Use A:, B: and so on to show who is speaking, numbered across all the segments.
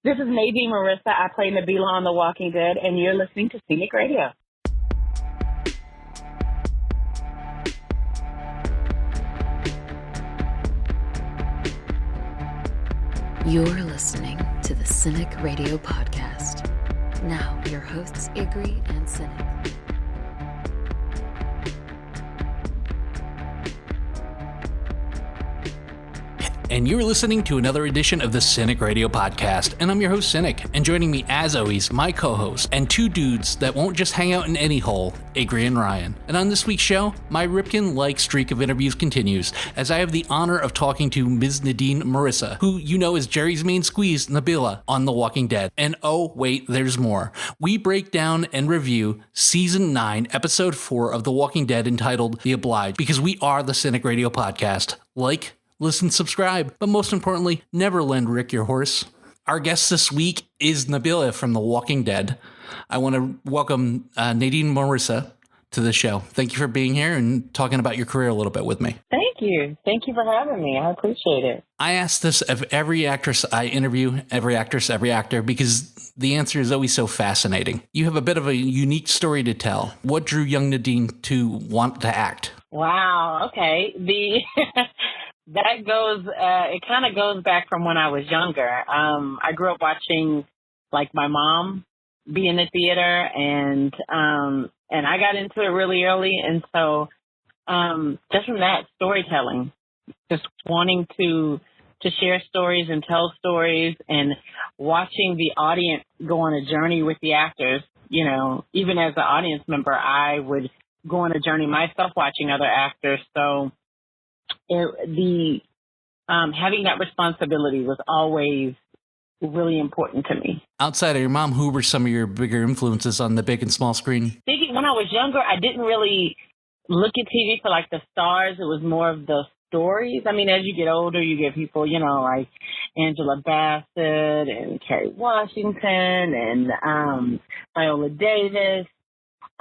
A: This is Nadine Marissa. I play Nabila on The Walking Dead, and you're listening to Cinik Radio.
B: You're listening to the Cinik Radio podcast. Now, your hosts, Igrihe and Cinik.
C: And you're listening to another edition of the Cinik Radio podcast. And I'm your host, Cinik. And joining me, as always, my co-host, and two dudes that won't just hang out in any hole, Igrihe and Ryan. And on this week's show, my Ripken-like streak of interviews continues, as I have the honor of talking to Ms. Nadine Marissa, who you know is Jerry's main squeeze, Nabila, on The Walking Dead. And oh, wait, there's more. We break down and review Season 9, Episode 4 of The Walking Dead, entitled The Obliged, because we are the Cinik Radio podcast. Like, listen, subscribe, but most importantly, never lend Rick your horse. Our guest this week is Nabila from The Walking Dead. I want to welcome Nadine Marissa to the show. Thank you for being here and talking about your career a little bit with me.
A: Thank you. Thank you for having me. I appreciate it.
C: I ask this of every actress I interview, every actress, every actor, because the answer is always so fascinating. You have a bit of a unique story to tell. What drew young Nadine to want to act?
A: Wow. Okay. That goes, it kind of goes back from when I was younger. I grew up watching, like, my mom be in the theater, and I got into it really early. And so, just from that, storytelling, just wanting to share stories and tell stories, and watching the audience go on a journey with the actors. You know, even as an audience member, I would go on a journey myself watching other actors. So, having that responsibility was always really important to me.
C: Outside of your mom, who were some of your bigger influences on the big and small screen?
A: When I was younger, I didn't really look at TV for like the stars. It was more of the stories. I mean, as you get older, you get people, you know, like Angela Bassett and Kerry Washington and Viola Davis.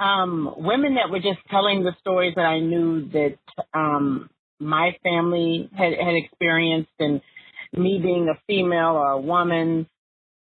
A: Women that were just telling the stories that I knew that my family had experienced, and me being a female or a woman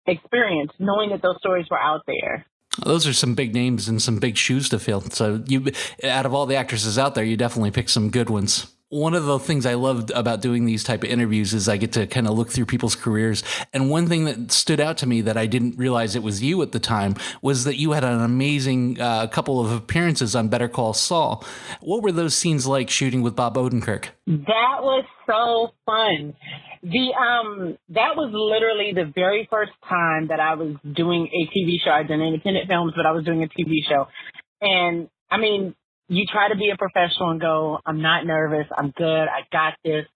A: experience, knowing that those stories were out there.
C: Those are some big names and some big shoes to fill. So you, out of all the actresses out there, you definitely picked some good ones. One of the things I loved about doing these type of interviews is I get to kind of look through people's careers. And one thing that stood out to me that I didn't realize it was you at the time was that you had an amazing couple of appearances on Better Call Saul. What were those scenes like shooting with Bob Odenkirk?
A: That was so fun. That was literally the very first time that I was doing a TV show. I'd done independent films, but I was doing a TV show. And I mean, you try to be a professional and go, I'm not nervous. I'm good. I got this.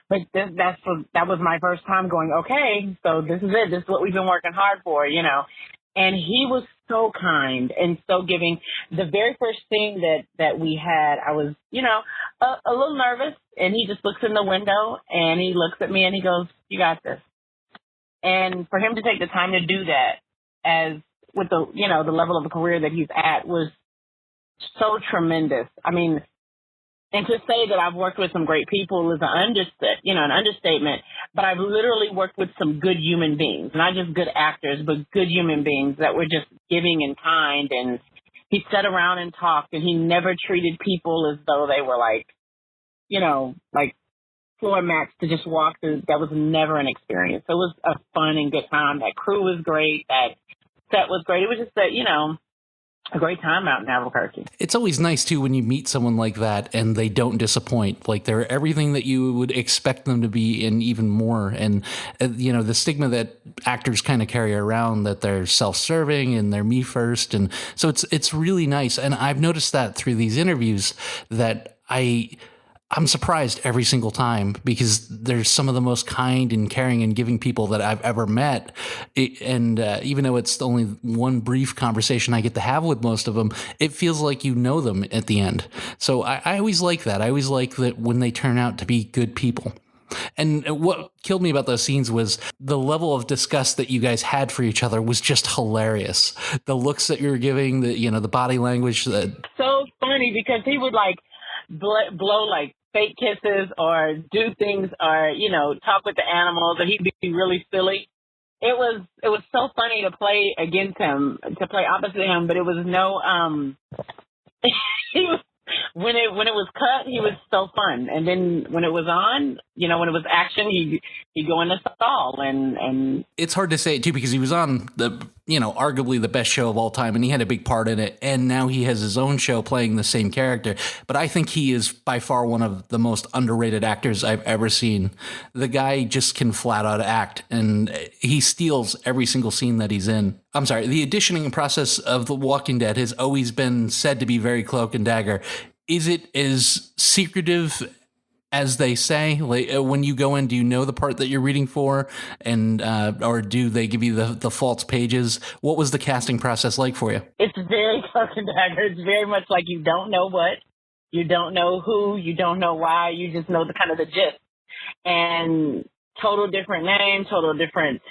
A: But that was my first time going, okay, so this is it. This is what we've been working hard for, you know. And he was so kind and so giving. The very first thing that we had, I was, you know, a little nervous. And he just looks in the window and he looks at me and he goes, you got this. And for him to take the time to do that, as with the, you know, the level of a career that he's at, was so tremendous. I mean, and to say that I've worked with some great people is an understatement, but I've literally worked with some good human beings, not just good actors, but good human beings that were just giving and kind. And he sat around and talked, and he never treated people as though they were like, you know, like floor mats to just walk through. That was never an experience. It was a fun and good time. That crew was great. That set was great. It was just that, you know, a great time out in Albuquerque.
C: It's always nice, too, when you meet someone like that and they don't disappoint. Like, they're everything that you would expect them to be and even more. And, you know, the stigma that actors kind of carry around, that they're self-serving and they're me first. And so it's really nice. And I've noticed that through these interviews that I'm surprised every single time, because they're some of the most kind and caring and giving people that I've ever met. And even though it's only one brief conversation I get to have with most of them, it feels like you know them at the end. So I always like that. I always like that when they turn out to be good people. And what killed me about those scenes was the level of disgust that you guys had for each other was just hilarious. The looks that you were giving, the body language.
A: So funny, because he would like blow like fake kisses or do things or, you know, talk with the animals, and he'd be really silly. it was so funny to play against him, to play opposite him, but it was no he was, when it was cut, he was so fun, and then when it was on, you know, when it was action, he'd go in the stall, and
C: it's hard to say it too, because he was on the, you know, arguably the best show of all time, and he had a big part in it, and now he has his own show playing the same character. But I think he is by far one of the most underrated actors I've ever seen. The guy just can flat out act, and he steals every single scene that he's in. I'm sorry, the auditioning process of The Walking Dead has always been said to be very cloak and dagger. Is it as secretive as they say? Like, when you go in, do you know the part that you're reading for, and or do they give you the false pages? What was the casting process like for you?
A: It's very cloak and dagger. It's very much like you don't know what, you don't know who, you don't know why, you just know the kind of the gist. And total different name, total different,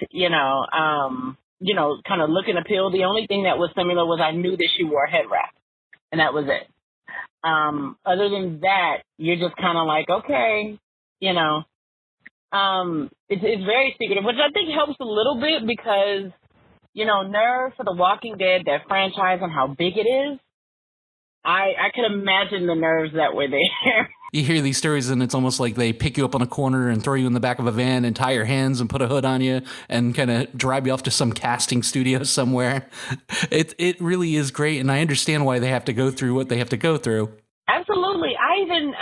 A: kind of look and appeal. The only thing that was similar was I knew that she wore a head wrap, and that was it. Other than that, you're just kind of like, okay, it's very secretive, which I think helps a little bit because, nerve for The Walking Dead, that franchise and how big it is, I could imagine the nerves that were there.
C: You hear these stories and it's almost like they pick you up on a corner and throw you in the back of a van and tie your hands and put a hood on you and kind of drive you off to some casting studio somewhere. It really is great, and I understand why they have to go through what they have to go through.
A: Absolutely. I even,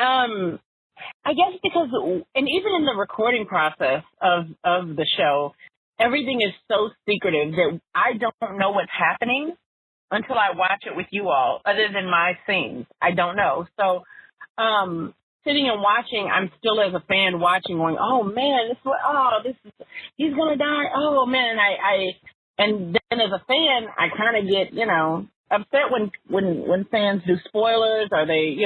A: I guess because, and even in the recording process of the show, everything is so secretive that I don't know what's happening until I watch it with you all, other than my scenes. I don't know. So, sitting and watching, I'm still as a fan watching, going, oh man, he's gonna die. Oh man, and then as a fan, I kind of get, upset when fans do spoilers, or they,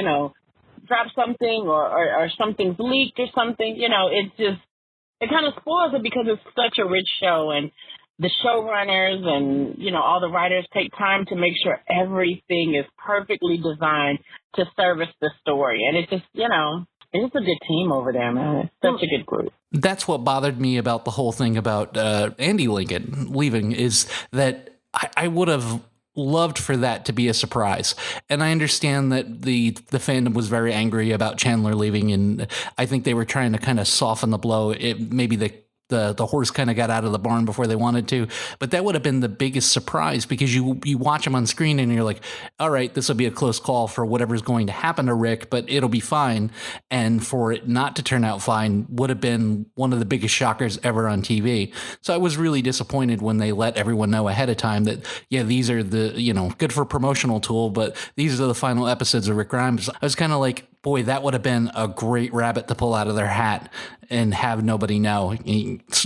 A: drop something, or something's leaked or something. It kind of spoils it because it's such a rich show, and the showrunners and, all the writers take time to make sure everything is perfectly designed to service the story. And it's just, it's just a good team over there, man. It's such a good group.
C: That's what bothered me about the whole thing about Andy Lincoln leaving, is that I would have loved for that to be a surprise. And I understand that the fandom was very angry about Chandler leaving, and I think they were trying to kind of soften the blow. Maybe the horse kind of got out of the barn before they wanted to, but that would have been the biggest surprise, because you watch him on screen and you're like, all right, this will be a close call for whatever's going to happen to Rick, but it'll be fine. And for it not to turn out fine would have been one of the biggest shockers ever on TV. So I was really disappointed when they let everyone know ahead of time that, yeah, these are the, good for promotional tool, but these are the final episodes of Rick Grimes. I was kind of like, boy, that would have been a great rabbit to pull out of their hat and have nobody know.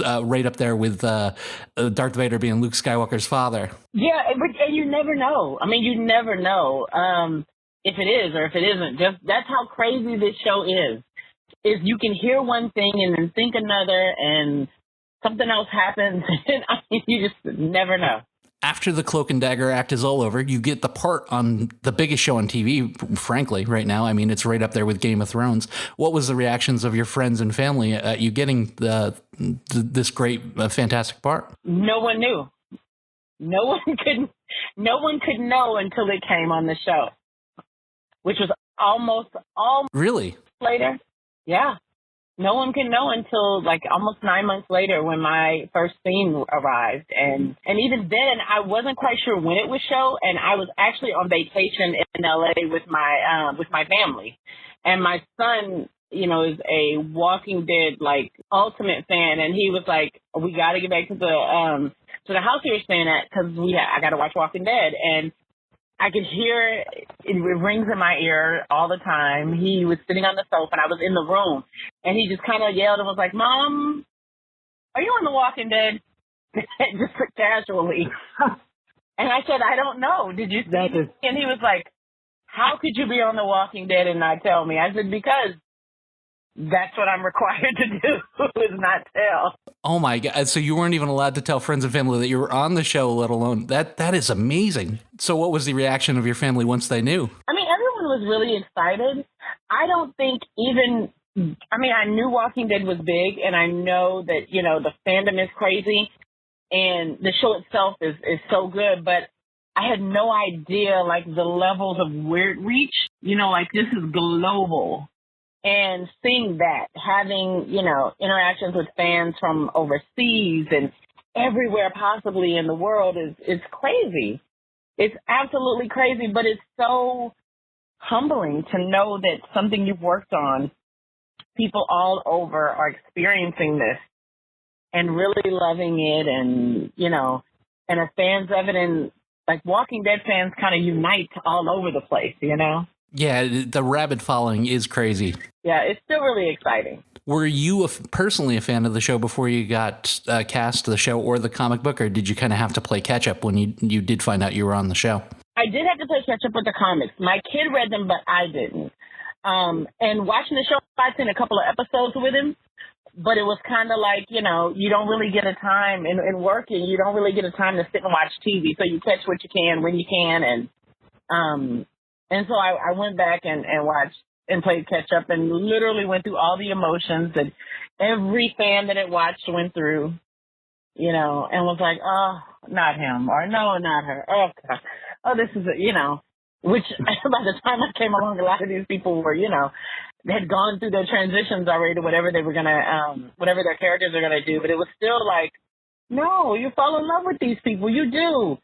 C: Right up there with Darth Vader being Luke Skywalker's father.
A: Yeah, and you never know. I mean, you never know if it is or if it isn't. Just that's how crazy this show is. Is you can hear one thing and then think another, and something else happens. And you just never know.
C: After the Cloak and Dagger act is all over, you get the part on the biggest show on TV, frankly, right now. I mean, it's right up there with Game of Thrones. What was the reactions of your friends and family at you getting this great, fantastic part?
A: No one knew. No one could know until it came on the show, which was almost
C: really
A: later. Yeah. No one can know until like almost 9 months later when my first scene arrived. And even then I wasn't quite sure when it would show. And I was actually on vacation in LA with my family. And my son, is a Walking Dead, like ultimate fan. And he was like, we got to get back to the house we were staying at, because I got to watch Walking Dead. And I could hear it rings in my ear all the time. He was sitting on the sofa and I was in the room, and he just kind of yelled and was like, Mom, are you on The Walking Dead? Just casually. And I said, I don't know. Did you see this? And he was like, how could you be on The Walking Dead and not tell me? I said, because that's what I'm required to do, is not tell.
C: Oh my God. So you weren't even allowed to tell friends and family that you were on the show, let alone that is amazing. So what was the reaction of your family once they knew?
A: I mean, everyone was really excited. I don't think I knew Walking Dead was big, and I know that, the fandom is crazy. And the show itself is so good, but I had no idea, like, the levels of where it reached. You know, like, this is global. And seeing that, having, you know, interactions with fans from overseas and everywhere possibly in the world is crazy. It's absolutely crazy, but it's so humbling to know that something you've worked on, people all over are experiencing this and really loving it, and, you know, and as fans of it, and like Walking Dead fans kind of unite all over the place, you know?
C: Yeah, the rabid following is crazy.
A: Yeah, it's still really exciting.
C: Were you personally a fan of the show before you got cast to the show or the comic book, or did you kind of have to play catch up when you did find out you were on the show?
A: I did have to play catch up with the comics. My kid read them, but I didn't. And watching the show, I'd seen a couple of episodes with him, but it was kind of like, you know, you don't really get a time in working. You don't really get a time to sit and watch TV. So you catch what you can when you can. And so I went back and watched and played catch up and literally went through all the emotions that every fan that had watched went through, you know, and was like, oh, not him, or no, not her. Oh, God. Oh, this is, you know, which by the time I came along, a lot of these people were, you know, they had gone through their transitions already to whatever they were going to, whatever their characters are going to do. But it was still like, no, you fall in love with these people. You do.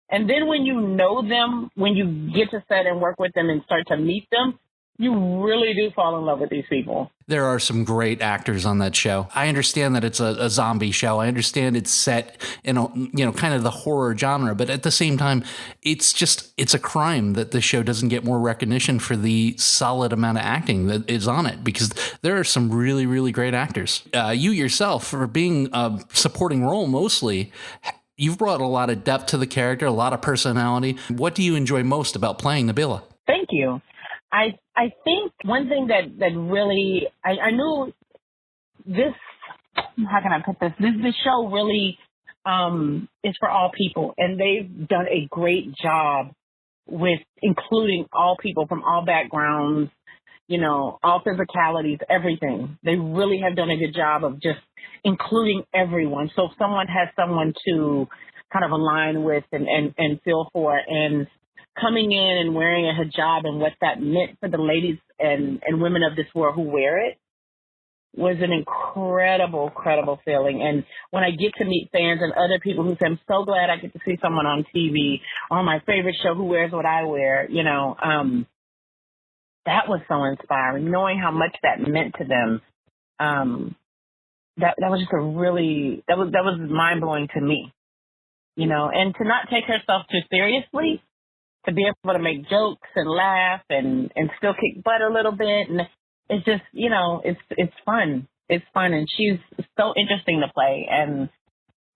A: And then when you know them, when you get to set and work with them and start to meet them, you really do fall in love with these people.
C: There are some great actors on that show. I understand that it's a zombie show. I understand it's set in a, you know, kind of the horror genre, but at the same time, it's a crime that this show doesn't get more recognition for the solid amount of acting that is on it, because there are some really, really great actors. You yourself, for being a supporting role mostly, you've brought a lot of depth to the character, a lot of personality. What do you enjoy most about playing Nabila?
A: Thank you. I think one thing that really, I knew this, how can I put this? This show really is for all people, and they've done a great job with including all people from all backgrounds, you know, all physicalities, everything. They really have done a good job of just including everyone. So if someone has someone to kind of align with and feel for, and coming in and wearing a hijab and what that meant for the ladies and women of this world who wear it was an incredible feeling. And when I get to meet fans and other people who say, I'm so glad I get to see someone on TV on my favorite show who wears what I wear, you know, that was so inspiring, knowing how much that meant to them. That was just that was mind-blowing to me, you know, and to not take herself too seriously, to be able to make jokes and laugh and still kick butt a little bit. And it's just, you know, it's fun. It's fun. And she's so interesting to play. And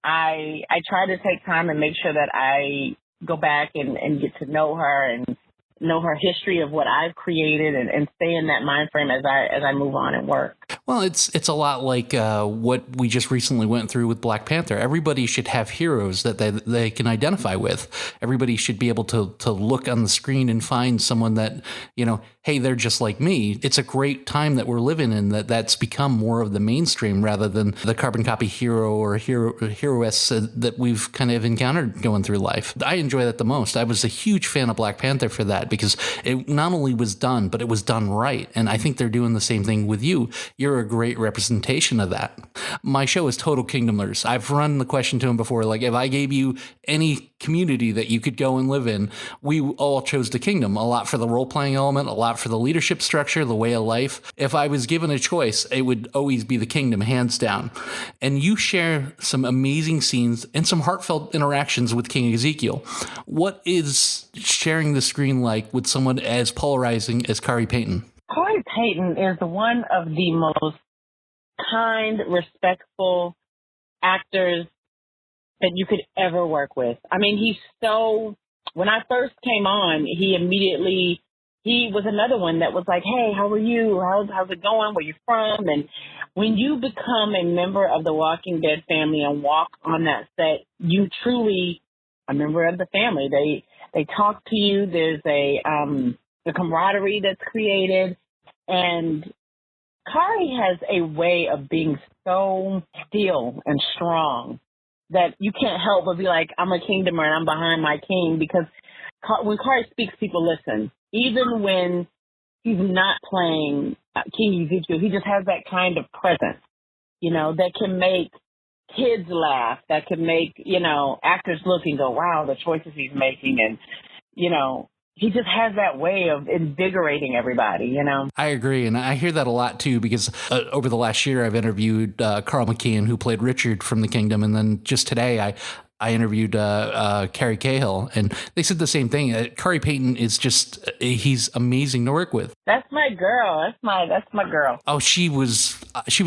A: I try to take time and make sure that I go back and get to know her and know her history of what I've created and stay in that mind frame as I move on and work.
C: Well, it's a lot like what we just recently went through with Black Panther. Everybody should have heroes that they can identify with. Everybody should be able to look on the screen and find someone that, you know, hey, they're just like me. It's a great time that we're living in, that's become more of the mainstream rather than the carbon copy hero or heroess that we've kind of encountered going through life. I enjoy that the most. I was a huge fan of Black Panther for that, because it not only was done, but it was done right. And I think they're doing the same thing with you. You're a great representation of that. My show is Total Kingdomers. I've run the question to him before, like, if I gave you any community that you could go and live in, we all chose the kingdom. A lot for the role-playing element, a lot for the leadership structure, the way of life. If I was given a choice, it would always be the kingdom, hands down. And you share some amazing scenes and some heartfelt interactions with King Ezekiel. What is sharing the screen like with someone as polarizing as Khary Payton?
A: Khary Payton is one of the most kind, respectful actors that you could ever work with. I mean, when I first came on, he was another one that was like, hey, how are you? How's it going? Where you from? And when you become a member of the Walking Dead family and walk on that set, you truly a member of the family. They talk to you. There's a camaraderie that's created. And Khary has a way of being so still and strong that you can't help but be like, I'm a kingdomer and I'm behind my king, because when Kari speaks, people listen. Even when he's not playing King Ezekiel, he just has that kind of presence, you know, that can make kids laugh, that can make, you know, actors look and go, wow, the choices he's making. And, you know, he just has that way of invigorating everybody, you know? I
C: agree. And I hear that a lot, too, because over the last year, I've interviewed Carl McKeon, who played Richard from The Kingdom. And then just today, I interviewed Carrie Cahill, and they said the same thing. Kari Payton is just, he's amazing to work with.
A: That's my girl. That's my girl.
C: Oh, she was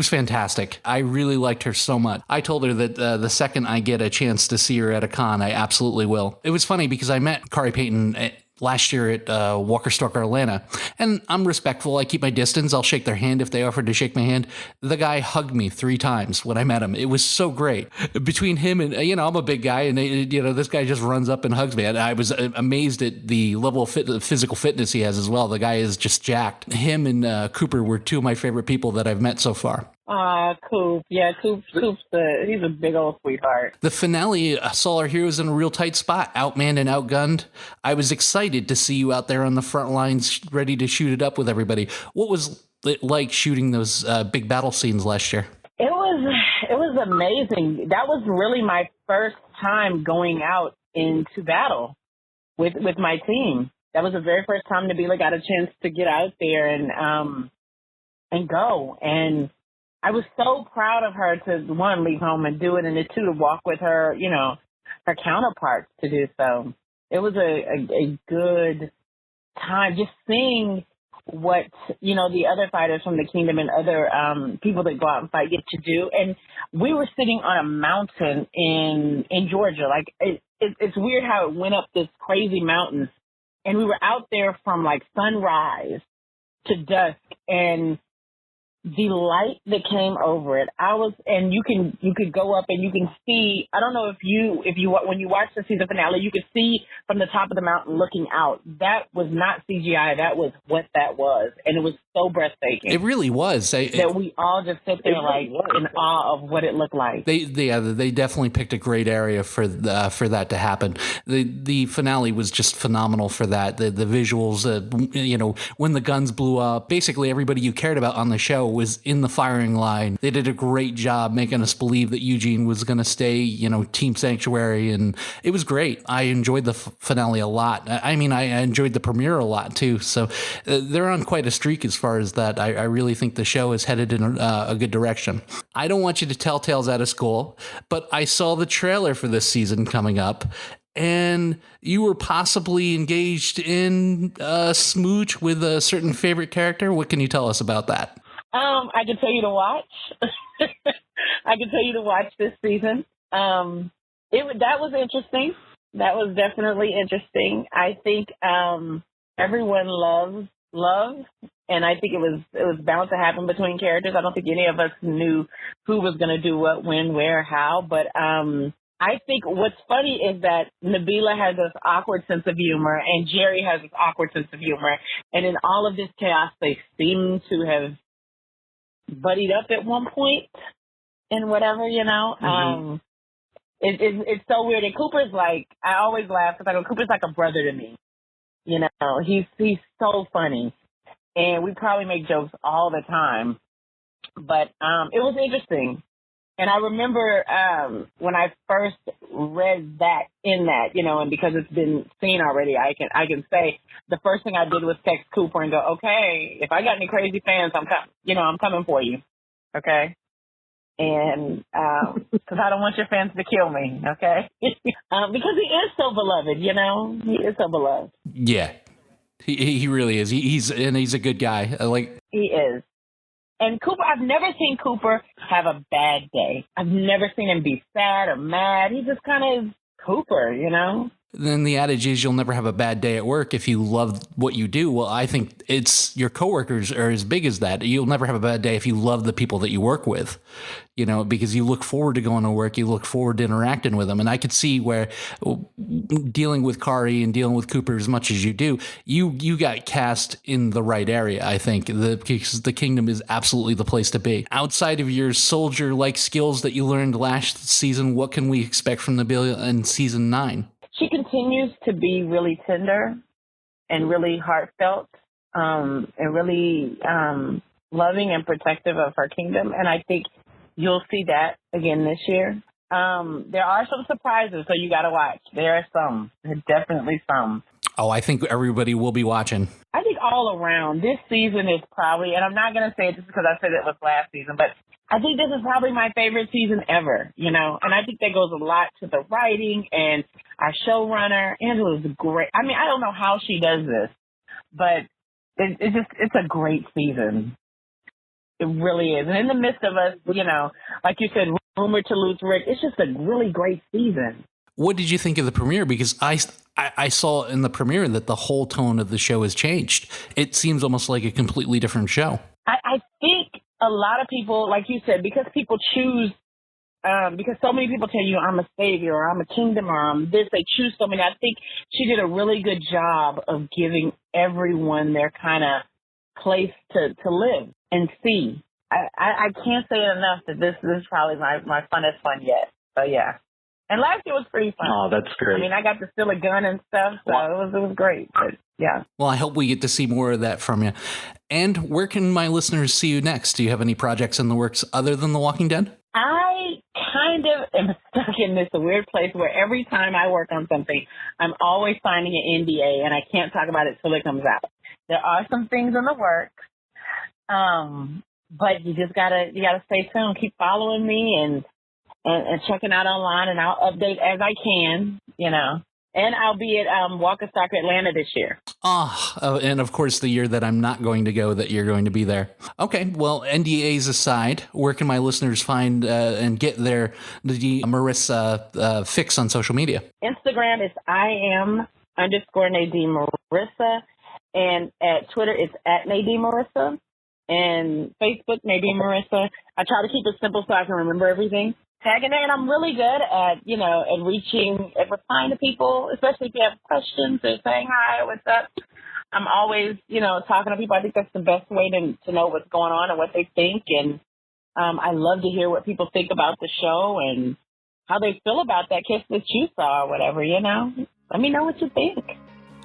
C: fantastic. I really liked her so much. I told her that the second I get a chance to see her at a con, I absolutely will. It was funny because I met Kari Payton last year at Walker Stalker Atlanta, and I'm respectful. I keep my distance. I'll shake their hand if they offered to shake my hand. The guy hugged me 3 times when I met him. It was so great. Between him and, you know, I'm a big guy, and, you know, this guy just runs up and hugs me. And I was amazed at the level of physical fitness he has as well. The guy is just jacked. Him and Cooper were 2 of my favorite people that I've met so far.
A: Coop. Yeah, Coop's he's a big old sweetheart.
C: The finale saw our heroes in a real tight spot, outmanned and outgunned. I was excited to see you out there on the front lines, ready to shoot it up with everybody. What was it like shooting those big battle scenes last year?
A: It was amazing. That was really my first time going out into battle with my team. That was the very first time Nabila got a chance to get out there and go. And I was so proud of her to, 1, leave home and do it, and 2, to walk with her, you know, her counterparts to do so. It was a good time just seeing what, you know, the other fighters from the Kingdom and other people that go out and fight get to do. And we were sitting on a mountain in Georgia. Like, it's weird how it went up this crazy mountain. And we were out there from, like, sunrise to dusk, and the light that came over it, and you could go up and you can see, I don't know if when you watch the season finale, you could see from the top of the mountain looking out. That was not CGI. That was what that was. And it was so breathtaking.
C: It really was.
A: That we all just sit there like in awe of what it looked like.
C: They definitely picked a great area for that to happen. The finale was just phenomenal for that. The visuals, you know, when the guns blew up, basically everybody you cared about on the show was in the firing line. They did a great job making us believe that Eugene was going to stay, you know, Team Sanctuary, and it was great. I enjoyed the finale a lot. I mean, I enjoyed the premiere a lot too. So they're on quite a streak as far as that. I really think the show is headed in a good direction. I don't want you to tell tales out of school, but I saw the trailer for this season coming up, and you were possibly engaged in a smooch with a certain favorite character. What can you tell us about that?
A: I can tell you to watch. I can tell you to watch this season. That was interesting. That was definitely interesting. I think everyone loves love, and I think it was bound to happen between characters. I don't think any of us knew who was going to do what, when, where, how. But I think what's funny is that Nabila has this awkward sense of humor, and Jerry has this awkward sense of humor. And in all of this chaos, they seem to have buddied up at one point and whatever, you know. Mm-hmm. It's so weird. And Cooper's like, I always laugh because I go, Cooper's like a brother to me. You know, he's so funny. And we probably make jokes all the time. But it was interesting. And I remember when I first read that, you know, and because it's been seen already, I can say the first thing I did was text Cooper and go, okay, if I got any crazy fans, I'm coming for you, okay? And because I don't want your fans to kill me, okay? Because he is so beloved, you know, he is so beloved.
C: Yeah, he really is. He's a good guy.
A: He is. And Cooper, I've never seen Cooper have a bad day. I've never seen him be sad or mad. He just kind of is Cooper, you know?
C: then the adage is you'll never have a bad day at work if you love what you do. Well, I think it's your coworkers are as big as that. You'll never have a bad day if you love the people that you work with, you know, because you look forward to going to work. You look forward to interacting with them. And I could see where dealing with Kari and dealing with Cooper as much as you do, you got cast in the right area, I think, because the Kingdom is absolutely the place to be. Outside of your soldier-like skills that you learned last season, what can we expect from Nabila in season 9?
A: She continues to be really tender and really heartfelt and really loving and protective of her kingdom. And I think you'll see that again this year. There are some surprises, so you got to watch. There are some. There are definitely some.
C: Oh, I think everybody will be watching.
A: I think all around, this season is probably, and I'm not going to say it just because I said it was last season, but I think this is probably my favorite season ever, you know, and I think that goes a lot to the writing and our showrunner. Angela's great. I mean, I don't know how she does this, but it's a great season. It really is. And in the midst of us, you know, like you said, rumored to lose Rick, it's just a really great season.
C: What did you think of the premiere? Because I saw in the premiere that the whole tone of the show has changed. It seems almost like a completely different show.
A: I think a lot of people, like you said, because people choose, because so many people tell you I'm a savior or I'm a kingdom or I'm this, they choose so many. I think she did a really good job of giving everyone their kind of place to live and see. I can't say it enough that this is probably my funnest one yet. So, yeah. And last year was pretty fun.
D: Oh, that's great.
A: I mean, I got to steal a gun and stuff, so it was great. But, yeah.
C: Well, I hope we get to see more of that from you. And where can my listeners see you next? Do you have any projects in the works other than The Walking Dead?
A: I kind of am stuck in this weird place where every time I work on something, I'm always signing an NDA, and I can't talk about it till it comes out. There are some things in the works, but you just gotta stay tuned. Keep following me and checking out online, and I'll update as I can, you know. And I'll be at Walker Soccer Atlanta this year.
C: And of course the year that I'm not going to go, that you're going to be there. Okay, well, NDAs aside, where can my listeners find and get their Nadine Marissa fix on social media?
A: Instagram is @Nadine Marissa, and at Twitter it's @Nadine Marissa, and Facebook Nadine Marissa. I try to keep it simple so I can remember everything. Tagging there, and I'm really good at, you know, at replying to people, especially if you have questions or saying hi, what's up. I'm always, you know, talking to people. I think that's the best way to know what's going on and what they think. And I love to hear what people think about the show and how they feel about that kiss that you saw or whatever, you know. Let me know what you think.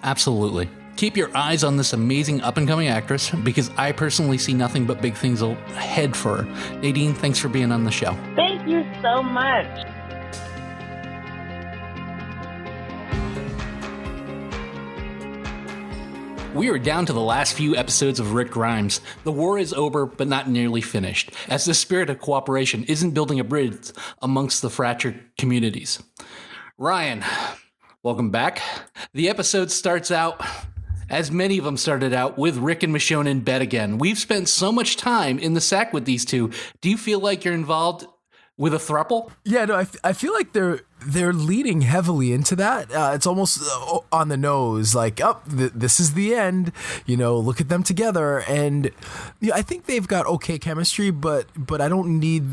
C: Absolutely. Keep your eyes on this amazing up-and-coming actress, because I personally see nothing but big things ahead for her. Nadine, thanks for being on the show.
A: Thank you so much.
C: We are down to the last few episodes of Rick Grimes. The war is over, but not nearly finished, as the spirit of cooperation isn't building a bridge amongst the fractured communities. Ryan, welcome back. The episode starts out, as many of them started out, with Rick and Michonne in bed again. We've spent so much time in the sack with these two. Do you feel like you're involved with a throuple?
E: Yeah, no, I feel like they're leading heavily into that. It's almost on the nose, like, this is the end. You know, look at them together, and you know, I think they've got okay chemistry, but I don't need.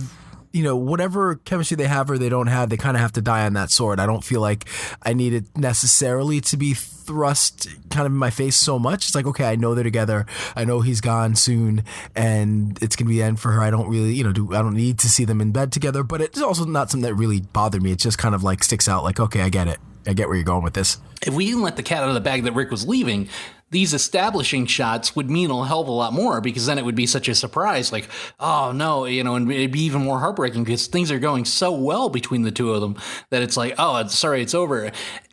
E: You know, whatever chemistry they have or they don't have, they kind of have to die on that sword. I don't feel like I need it necessarily to be thrust kind of in my face so much. It's like, okay, I know they're together. I know he's gone soon and it's going to be the end for her. I don't really, I don't need to see them in bed together, but it's also not something that really bothered me. It just kind of like sticks out like, okay, I get it. I get where you're going with this.
C: If we didn't let the cat out of the bag that Rick was leaving, these establishing shots would mean a hell of a lot more, because then it would be such a surprise, like, oh no, and it'd be even more heartbreaking because things are going so well between the two of them that it's like, oh, sorry, it's over.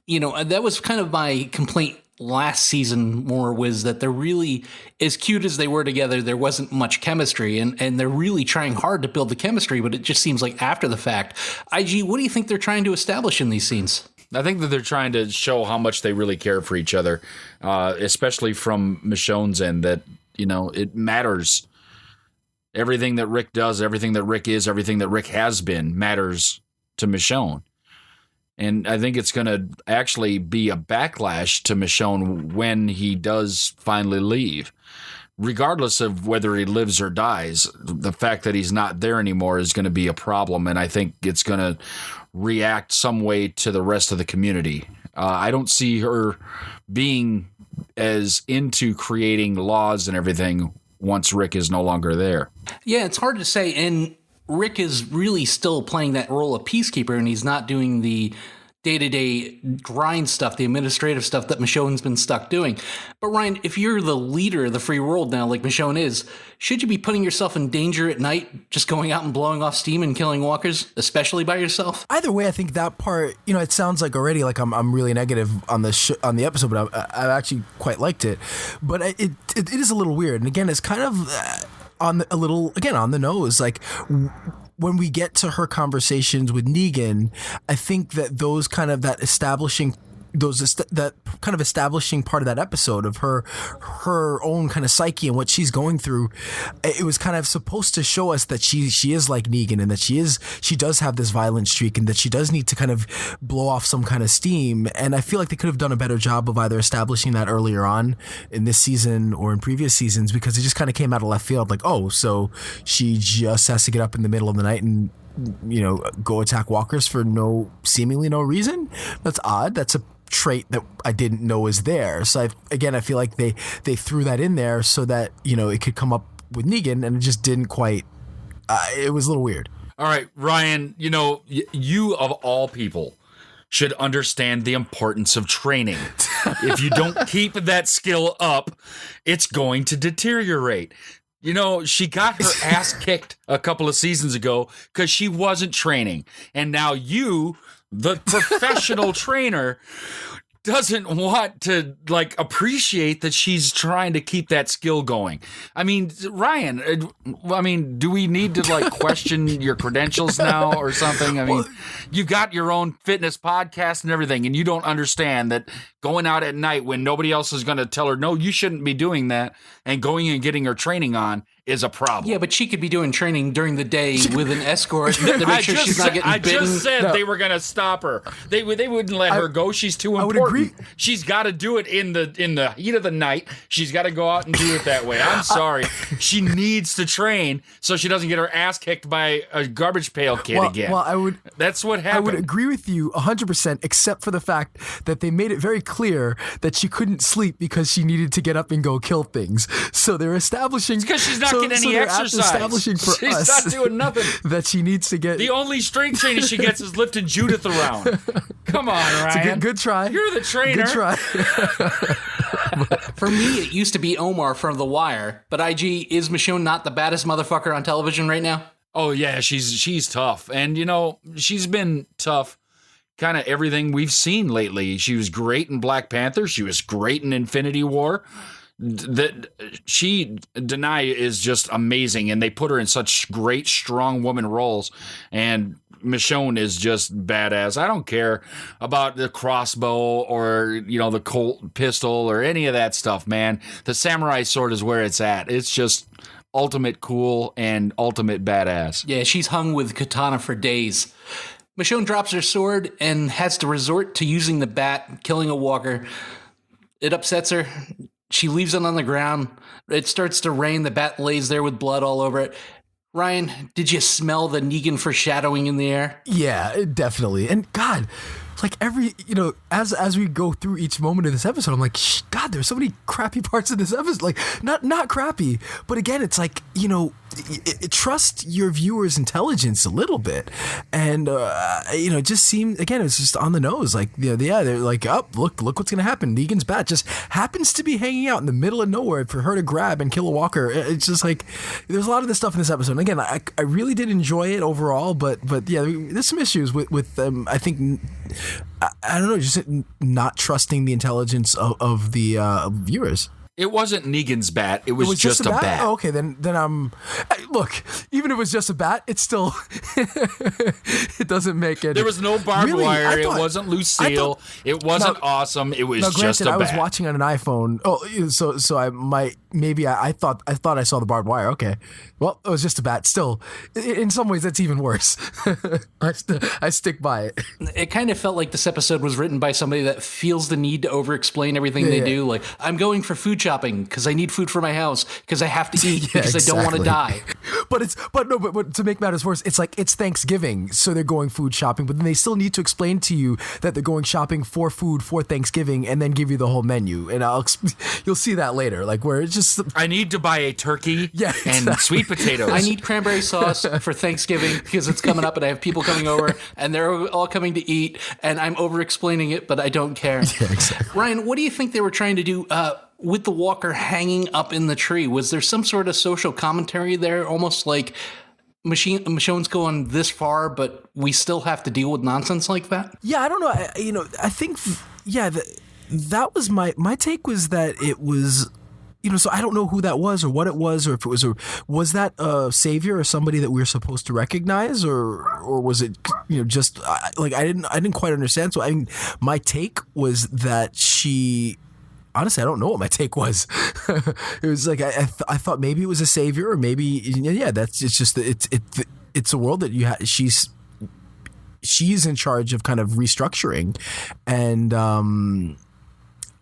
C: That was kind of my complaint last season more, was that they're really, as cute as they were together, there wasn't much chemistry, and they're really trying hard to build the chemistry, but it just seems like after the fact. IG, what do you think they're trying to establish in these scenes?
F: I think that they're trying to show how much they really care for each other, especially from Michonne's end, that, it matters. Everything that Rick does, everything that Rick is, everything that Rick has been matters to Michonne. And I think it's going to actually be a backlash to Michonne when he does finally leave. Regardless of whether he lives or dies, the fact that he's not there anymore is going to be a problem, and I think it's going to react some way to the rest of the community. I don't see her being as into creating laws and everything once Rick is no longer there.
C: Yeah, it's hard to say, and Rick is really still playing that role of peacekeeper, and he's not doing the day-to-day grind stuff, the administrative stuff that Michonne's been stuck doing. But Ryan, if you're the leader of the free world now, like Michonne is, should you be putting yourself in danger at night, just going out and blowing off steam and killing walkers, especially by yourself?
E: Either way, I think that part, it sounds like already like I'm really negative on the on the episode, but I actually quite liked it. But it is a little weird, and again, it's kind of on the nose, like. When we get to her conversations with Negan, I think that that kind of establishing part of that episode of her own kind of psyche and what she's going through, it was kind of supposed to show us that she is like Negan, and that she does have this violent streak, and that she does need to kind of blow off some kind of steam. And I feel like they could have done a better job of either establishing that earlier on in this season or in previous seasons, because it just kind of came out of left field, like, oh, so she just has to get up in the middle of the night and go attack walkers for seemingly no reason. That's odd. That's a trait that I didn't know was there. So I feel like they threw that in there so that it could come up with Negan, and it just didn't quite. It was a little weird.
F: All right, Ryan. You of all people should understand the importance of training. If you don't keep that skill up, it's going to deteriorate. She got her ass kicked a couple of seasons ago because she wasn't training. And now you, the professional trainer, doesn't want to appreciate that she's trying to keep that skill going. I mean, Ryan, do we need to question your credentials now or something? I mean, you've got your own fitness podcast and everything, and you don't understand that going out at night when nobody else is going to tell her, no, you shouldn't be doing that, and going and getting her training on is a problem.
C: Yeah, but she could be doing training during the day with an escort to make sure she's not getting bitten.
F: I just said they were going to stop her. They wouldn't let her go. She's too important. I would agree. She's got to do it in the heat of the night. She's got to go out and do it that way. I'm sorry. She needs to train so she doesn't get her ass kicked by a garbage pail kid again. Well, that's what happened.
E: I would agree with you 100%, except for the fact that they made it very clear that she couldn't sleep because she needed to get up and go kill things. So they're establishing...
F: It's because she's not getting any exercise.
E: Establishing for
F: she's
E: us
F: not doing nothing.
E: That she needs to get...
F: The only strength training she gets is lifting Judith around. Come on, Ryan.
E: It's a good try.
F: You're the trainer.
E: Good try.
C: For me, it used to be Omar from The Wire, but IG, is Michonne not the baddest motherfucker on television right now?
F: Oh, yeah, she's tough. And, she's been tough kind of everything we've seen lately. She was great in Black Panther. She was great in Infinity War. Denai is just amazing, and they put her in such great, strong woman roles, and Michonne is just badass. I don't care about the crossbow or, the Colt pistol or any of that stuff, man. The samurai sword is where it's at. It's just ultimate cool and ultimate badass.
C: Yeah, she's hung with katana for days. Michonne drops her sword and has to resort to using the bat, killing a walker. It upsets her. She leaves it on the ground. It starts to rain. The bat lays there with blood all over it. Ryan, did you smell the Negan foreshadowing in the air?
E: Yeah, definitely. And God, every, as we go through each moment of this episode, I'm like, God, there's so many crappy parts of this episode. Not crappy, but again, it's trust your viewer's intelligence a little bit. And, it just seemed, again, it's just on the nose. They're like, oh, look what's going to happen. Negan's bat just happens to be hanging out in the middle of nowhere for her to grab and kill a walker. It's just there's a lot of this stuff in this episode. And again, I really did enjoy it overall, but yeah, there's some issues with I think, I don't know, just not trusting the intelligence of the viewers.
F: It wasn't Negan's bat. It was just a bat.
E: Oh, okay, then look, even if it was just a bat, it's still it doesn't make it.
F: There was no barbed wire. It wasn't Lucille. It wasn't awesome. It was just a bat.
E: I was watching on an iPhone. Oh, so I might maybe I thought I saw the barbed wire. Okay, well, it was just a bat. Still, in some ways, that's even worse. I stick by it.
C: It kind of felt like this episode was written by somebody that feels the need to over-explain everything they do. Like, I'm going for food shopping because I need food for my house because I have to eat because I don't want to die. But to make matters worse, it's like it's Thanksgiving, so they're going food shopping, but then they still need to explain to you that they're going shopping for food for Thanksgiving, and then give you the whole menu. And you'll see that later, like where it's just
F: I need to buy a turkey and sweet potatoes.
C: I need cranberry sauce for Thanksgiving because it's coming up and I have people coming over and they're all coming to eat and I'm over-explaining it, but I don't care.
E: Yeah, exactly.
C: Ryan, what do you think they were trying to do with the walker hanging up in the tree? Was there some sort of social commentary there, almost like Michonne's going this far, but we still have to deal with nonsense like that?
E: Yeah, I don't know. I think, that was my take was that it was, so I don't know who that was or what it was, or if it was that a savior or somebody that we were supposed to recognize, or was it, just like I didn't quite understand. So my take was that she. Honestly, I don't know what my take was. It was like I thought maybe it was a savior, or maybe it's a world that she's in charge of kind of restructuring, and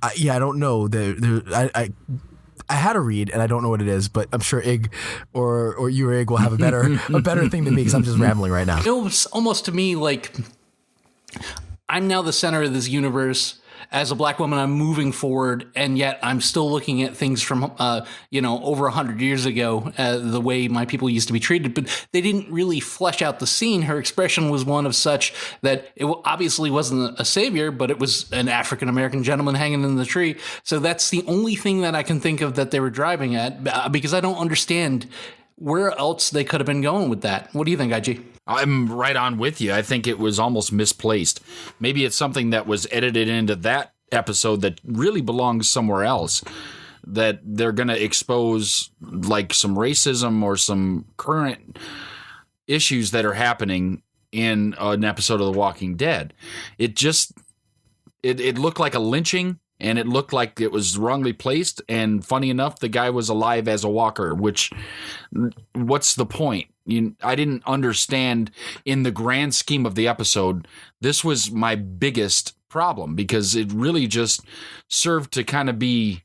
E: I don't know. I had to read, and I don't know what it is, but I'm sure Ig or you or Ig will have a better thing than me because I'm just rambling right now.
C: It was almost to me like I'm now the center of this universe. As a black woman, I'm moving forward, and yet I'm still looking at things from, over 100 years ago, the way my people used to be treated. But they didn't really flesh out the scene. Her expression was one of such that it obviously wasn't a savior, but it was an African-American gentleman hanging in the tree. So that's the only thing that I can think of that they were driving at, because I don't understand where else they could have been going with that. What do you think, IG?
F: I'm right on with you. I think it was almost misplaced. Maybe it's something that was edited into that episode that really belongs somewhere else, that they're going to expose like some racism or some current issues that are happening in an episode of The Walking Dead. It just, it looked like a lynching, and it looked like it was wrongly placed. And funny enough, the guy was alive as a walker, which, what's the point? I didn't understand in the grand scheme of the episode. This was my biggest problem because it really just served to kind of be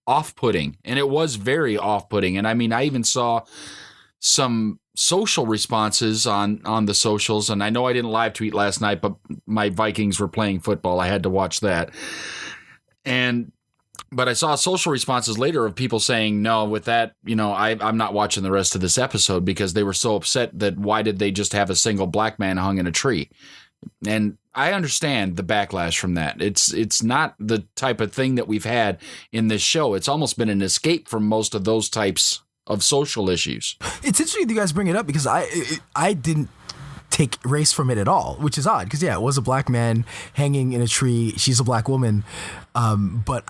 F: off-putting. And it was very off-putting. And I mean, I even saw some social responses on the socials. And I know I didn't live tweet last night, but my Vikings were playing football. I had to watch that. But I saw social responses later of people saying, no, with that, I'm not watching the rest of this episode because they were so upset that why did they just have a single black man hung in a tree? And I understand the backlash from that. It's not the type of thing that we've had in this show. It's almost been an escape from most of those types of social issues. It's
E: interesting that you guys bring it up because I didn't take race from it at all, which is odd because it was a black man hanging in a tree. She's a black woman, but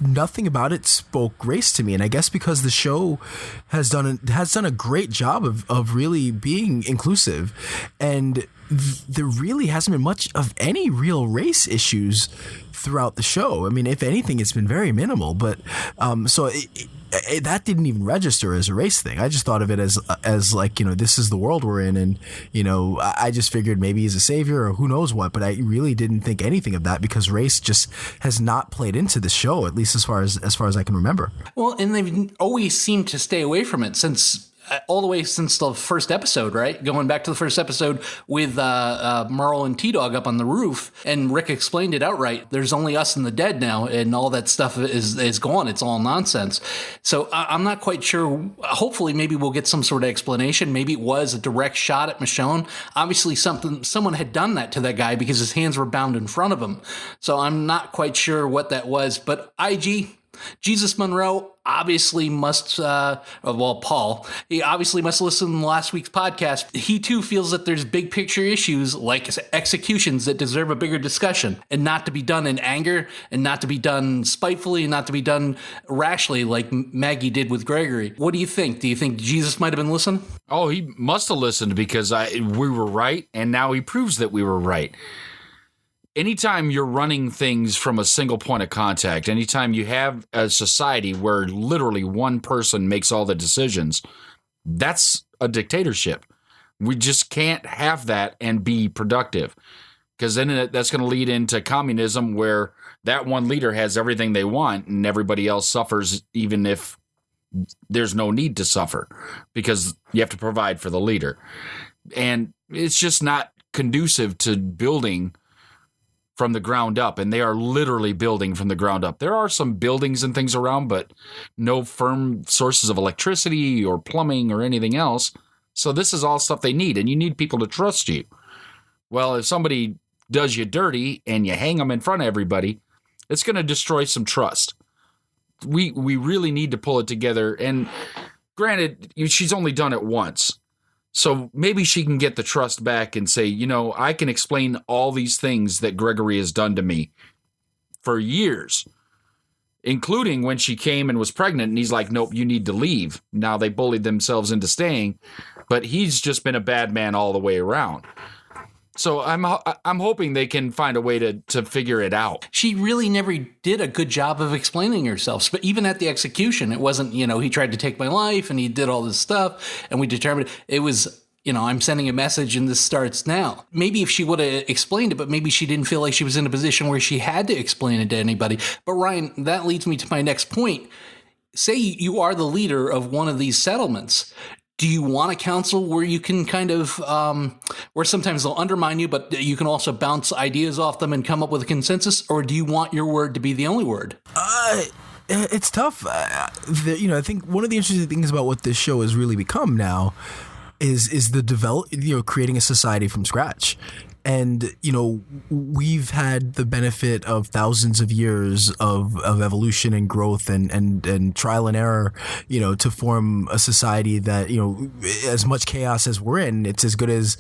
E: nothing about it spoke race to me. And I guess because the show has done a great job of really being inclusive, and there really hasn't been much of any real race issues throughout the show. I mean, if anything, it's been very minimal. But that didn't even register as a race thing. I just thought of it as like, this is the world we're in. And, I just figured maybe he's a savior or who knows what, but I really didn't think anything of that because race just has not played into the show, at least as far as I can remember.
C: Well, and they've always seemed to stay away from it all the way since the first episode, right? Going back to the first episode with Merle and T-Dog up on the roof, and Rick explained it outright. There's only us and the dead now, and all that stuff is gone. It's all nonsense. So I'm not quite sure. Hopefully, maybe we'll get some sort of explanation. Maybe it was a direct shot at Michonne. Obviously, someone had done that to that guy because his hands were bound in front of him. So I'm not quite sure what that was. But IG, Jesus Monroe obviously must, Paul, he obviously must listen to last week's podcast. He too feels that there's big picture issues like executions that deserve a bigger discussion, and not to be done in anger, and not to be done spitefully, and not to be done rashly like Maggie did with Gregory. What do you think? Do you think Jesus might have been listening?
F: Oh, he must have listened because we were right, and now he proves that we were right. anytime you're running things from a single point of contact, anytime you have a society where literally one person makes all the decisions, that's a dictatorship. We just can't have that and be productive, because then that's going to lead into communism, where that one leader has everything they want and everybody else suffers, even if there's no need to suffer, because you have to provide for the leader. And it's just not conducive to building from the ground up, and they are literally building from the ground up. There are some buildings and things around, but no firm sources of electricity or plumbing or anything else. So this is all stuff they need, and you need people to trust you. Well, if somebody does you dirty and you hang them in front of everybody, it's going to destroy some trust. We really need to pull it together. And granted, she's only done it once. So maybe she can get the trust back and say, I can explain all these things that Gregory has done to me for years, including when she came and was pregnant and he's like, nope, you need to leave. Now they bullied themselves into staying, but he's just been a bad man all the way around. So I'm hoping they can find a way to figure it out.
C: She really never did a good job of explaining herself. But even at the execution, it wasn't, he tried to take my life and he did all this stuff and we determined it was, I'm sending a message and this starts now. Maybe if she would have explained it, but maybe she didn't feel like she was in a position where she had to explain it to anybody. But Ryan, that leads me to my next point. Say you are the leader of one of these settlements. Do you want a council where you can kind of, where sometimes they'll undermine you, but you can also bounce ideas off them and come up with a consensus? Or do you want your word to be the only word?
E: It's tough. I think one of the interesting things about what this show has really become now is the creating a society from scratch. And, we've had the benefit of thousands of years of evolution and growth and trial and error, to form a society that, as much chaos as we're in, it's as good as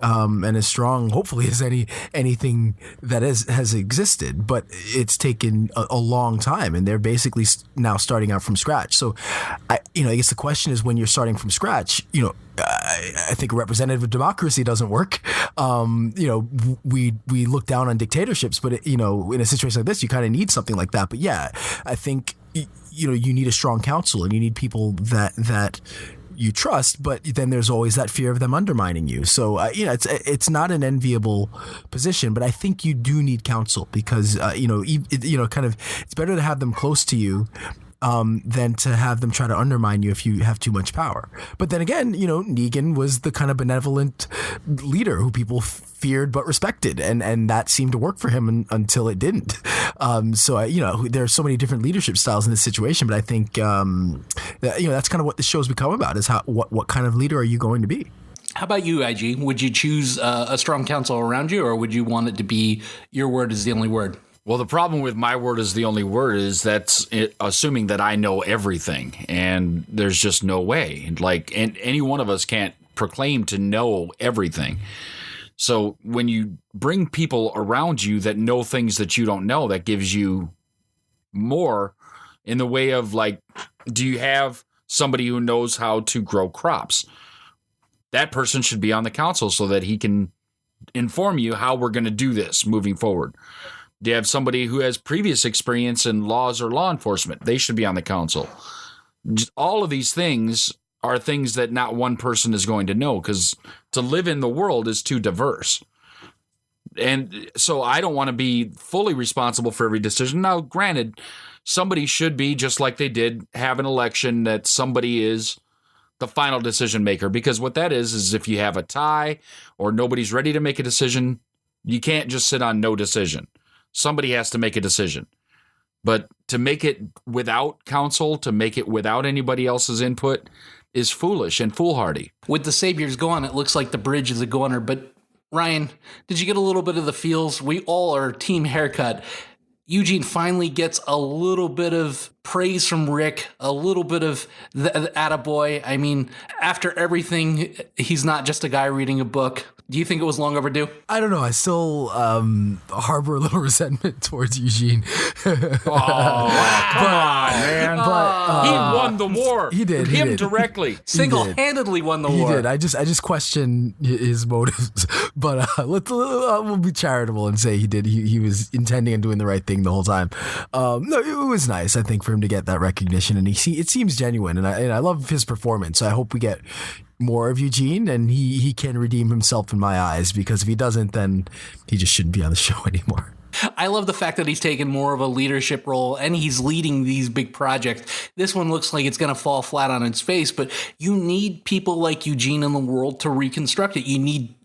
E: and as strong, hopefully, as anything that has existed. But it's taken a long time, and they're basically now starting out from scratch. So, I guess the question is, when you're starting from scratch, I think representative democracy doesn't work. We look down on dictatorships, but in a situation like this, you kind of need something like that. But yeah, I think you need a strong council, and you need people that you trust, but then there's always that fear of them undermining you. So, it's not an enviable position, but I think you do need counsel because, it's better to have them close to you than to have them try to undermine you if you have too much power. But then again, Negan was the kind of benevolent leader who people feared but respected, and that seemed to work for him until it didn't. So there are so many different leadership styles in this situation, but I think that's kind of what the show's become about, is what kind of leader are you going to be?
C: How about you, IG? Would you choose a strong council around you, or would you want it to be your word is the only word?
F: Well, the problem with my word is the only word is that's assuming that I know everything, and there's just no way. And any one of us can't proclaim to know everything. So when you bring people around you that know things that you don't know, that gives you more in the way of, do you have somebody who knows how to grow crops? That person should be on the council so that he can inform you how we're going to do this moving forward. Do you have somebody who has previous experience in laws or law enforcement? They should be on the council. All of these things are things that not one person is going to know, because to live in the world is too diverse. And so I don't want to be fully responsible for every decision. Now, granted, somebody should be, just like they did have an election, that somebody is the final decision maker, because what that is if you have a tie or nobody's ready to make a decision, you can't just sit on no decision. Somebody has to make a decision. But to make it without counsel, to make it without anybody else's input, is foolish and foolhardy.
C: With the Saviors gone, it looks like the bridge is a goner. But Ryan, did you get a little bit of the feels? We all are team haircut. Eugene finally gets a little bit of praise from Rick, a little bit of the attaboy. I mean, after everything, he's not just a guy reading a book. Do you think it was long overdue?
E: I don't know. I still harbor a little resentment towards Eugene.
F: Come on, man.
E: But
F: he won the war.
E: He did.
F: Directly.
C: Single-handedly won the war.
E: He did. I just question his motives. But we'll be charitable and say he did. He was intending on doing the right thing the whole time. No, it was nice, I think, for him to get that recognition. And it seems genuine. And I love his performance. So I hope we get more of Eugene, and he can redeem himself in my eyes, because if he doesn't, then he just shouldn't be on the show anymore.
C: I love the fact that he's taken more of a leadership role and he's leading these big projects. This one looks like it's going to fall flat on its face, but you need people like Eugene in the world to reconstruct it. You need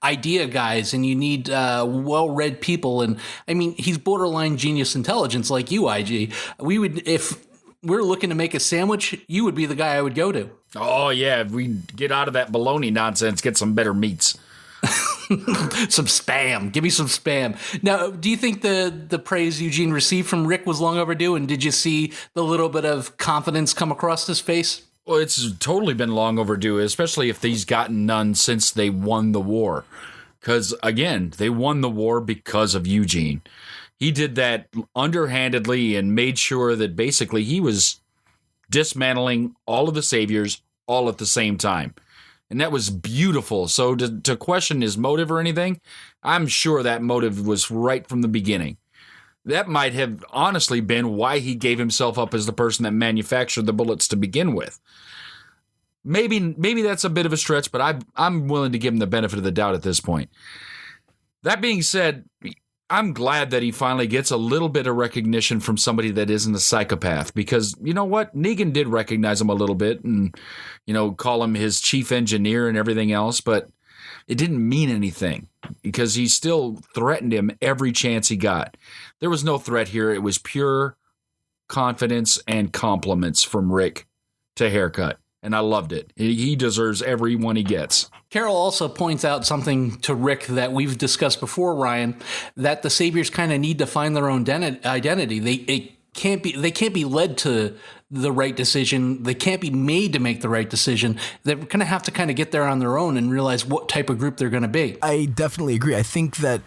C: idea guys, and you need well-read people. And I mean, he's borderline genius intelligence like you, IG. If we're looking to make a sandwich, you would be the guy I would go to.
F: Oh, yeah. If we get out of that bologna nonsense, get some better meats.
C: Some spam. Give me some spam. Now, do you think the praise Eugene received from Rick was long overdue? And did you see the little bit of confidence come across his face?
F: Well, it's totally been long overdue, especially if he's gotten none since they won the war. Because, again, they won the war because of Eugene. He did that underhandedly and made sure that basically he was dismantling all of the saviors all at the same time. And that was beautiful. So to question his motive or anything, I'm sure that motive was right from the beginning. That might have honestly been why he gave himself up as the person that manufactured the bullets to begin with. Maybe that's a bit of a stretch, but I'm willing to give him the benefit of the doubt at this point. That being said, I'm glad that he finally gets a little bit of recognition from somebody that isn't a psychopath, because you know what? Negan did recognize him a little bit and, call him his chief engineer and everything else, but it didn't mean anything because he still threatened him every chance he got. There was no threat here. It was pure confidence and compliments from Rick to Haircut. And I loved it. He deserves every one he gets.
C: Carol also points out something to Rick that we've discussed before, Ryan, that the Saviors kind of need to find their own identity. They can't be led to the right decision. They can't be made to make the right decision. They're going to have to kind of get there on their own and realize what type of group they're going to be.
E: I definitely agree. I think that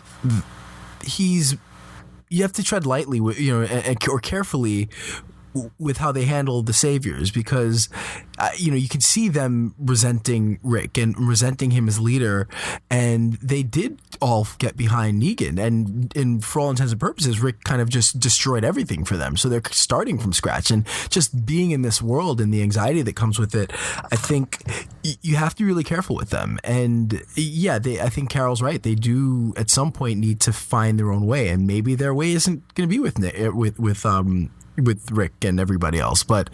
E: you have to tread lightly, or carefully with how they handle the Saviors, because you can see them resenting Rick and resenting him as leader, and they did all get behind Negan, and for all intents and purposes Rick kind of just destroyed everything for them, so they're starting from scratch. And just being in this world and the anxiety that comes with it, I think you have to be really careful with them. And yeah, I think Carol's right. They do at some point need to find their own way, and maybe their way isn't going to be with Rick and everybody else, but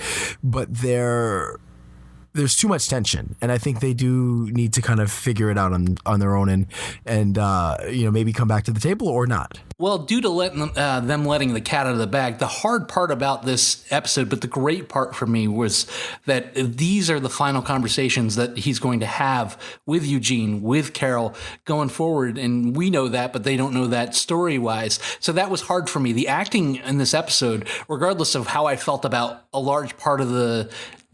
E: there's too much tension, and I think they do need to kind of figure it out on their own, and maybe come back to the table or not.
C: Well, due to them letting the cat out of the bag, the hard part about this episode, but the great part for me, was that these are the final conversations that he's going to have with Eugene, with Carol going forward. And we know that, but they don't know that story-wise. So that was hard for me. The acting in this episode, regardless of how I felt about a large part of the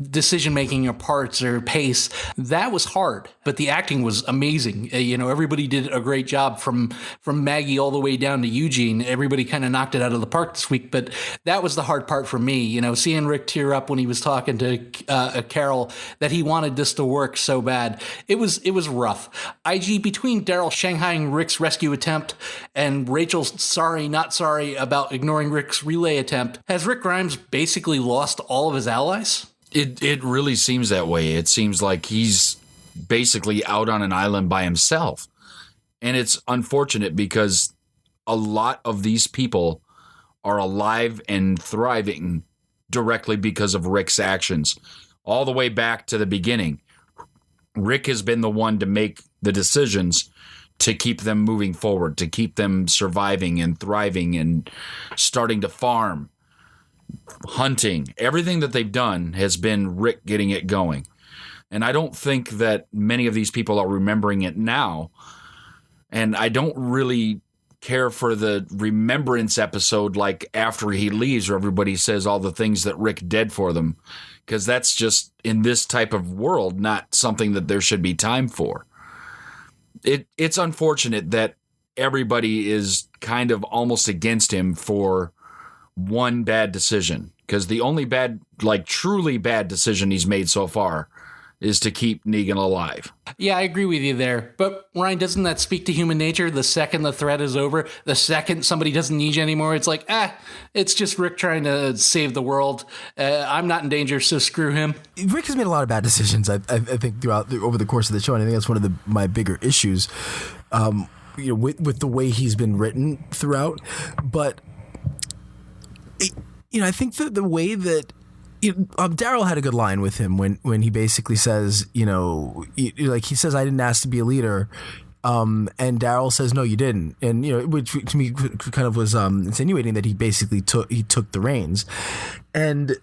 C: decision-making or parts or pace, that was hard, but the acting was amazing. Everybody did a great job from Maggie all the way down to Eugene. Everybody kind of knocked it out of the park this week, but that was the hard part for me, seeing Rick tear up when he was talking to Carol, that he wanted this to work so bad. It was rough. IG, between Daryl shanghaiing Rick's rescue attempt and Rachel's sorry, not sorry about ignoring Rick's relay attempt, has Rick Grimes basically lost all of his allies?
F: It really seems that way. It seems like he's basically out on an island by himself. And it's unfortunate because a lot of these people are alive and thriving directly because of Rick's actions. All the way back to the beginning, Rick has been the one to make the decisions to keep them moving forward, to keep them surviving and thriving and starting to farm. Hunting, everything that they've done has been Rick getting it going. And I don't think that many of these people are remembering it now. And I don't really care for the remembrance episode, like after he leaves, where everybody says all the things that Rick did for them, because that's just, in this type of world, not something that there should be time for. it's unfortunate that everybody is kind of almost against him for one bad decision, because the only truly bad decision he's made so far is to keep Negan alive.
C: Yeah, I agree with you there. But Ryan, doesn't that speak to human nature? The second the threat is over, the second somebody doesn't need you anymore, it's like, it's just Rick trying to save the world. I'm not in danger, so screw him.
E: Rick has made a lot of bad decisions, I think, over the course of the show, and I think that's one of my bigger issues, with the way he's been written throughout. But I think that the way that Daryl had a good line with him when he basically says, he says, I didn't ask to be a leader. And Daryl says, no, you didn't. And, which to me kind of was insinuating that he basically took the reins. And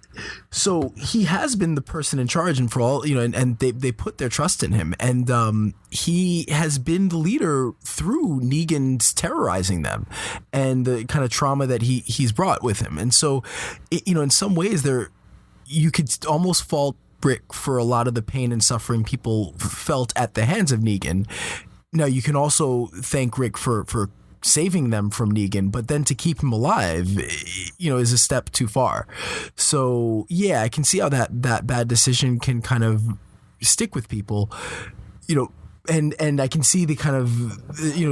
E: so he has been the person in charge, and for all, and they put their trust in him. And he has been the leader through Negan's terrorizing them and the kind of trauma that he's brought with him. And so, in some ways you could almost fault Rick for a lot of the pain and suffering people felt at the hands of Negan. Now, you can also thank Rick for saving them from Negan, but then to keep him alive, is a step too far. So, yeah, I can see how that bad decision can kind of stick with people, And I can see the kind of,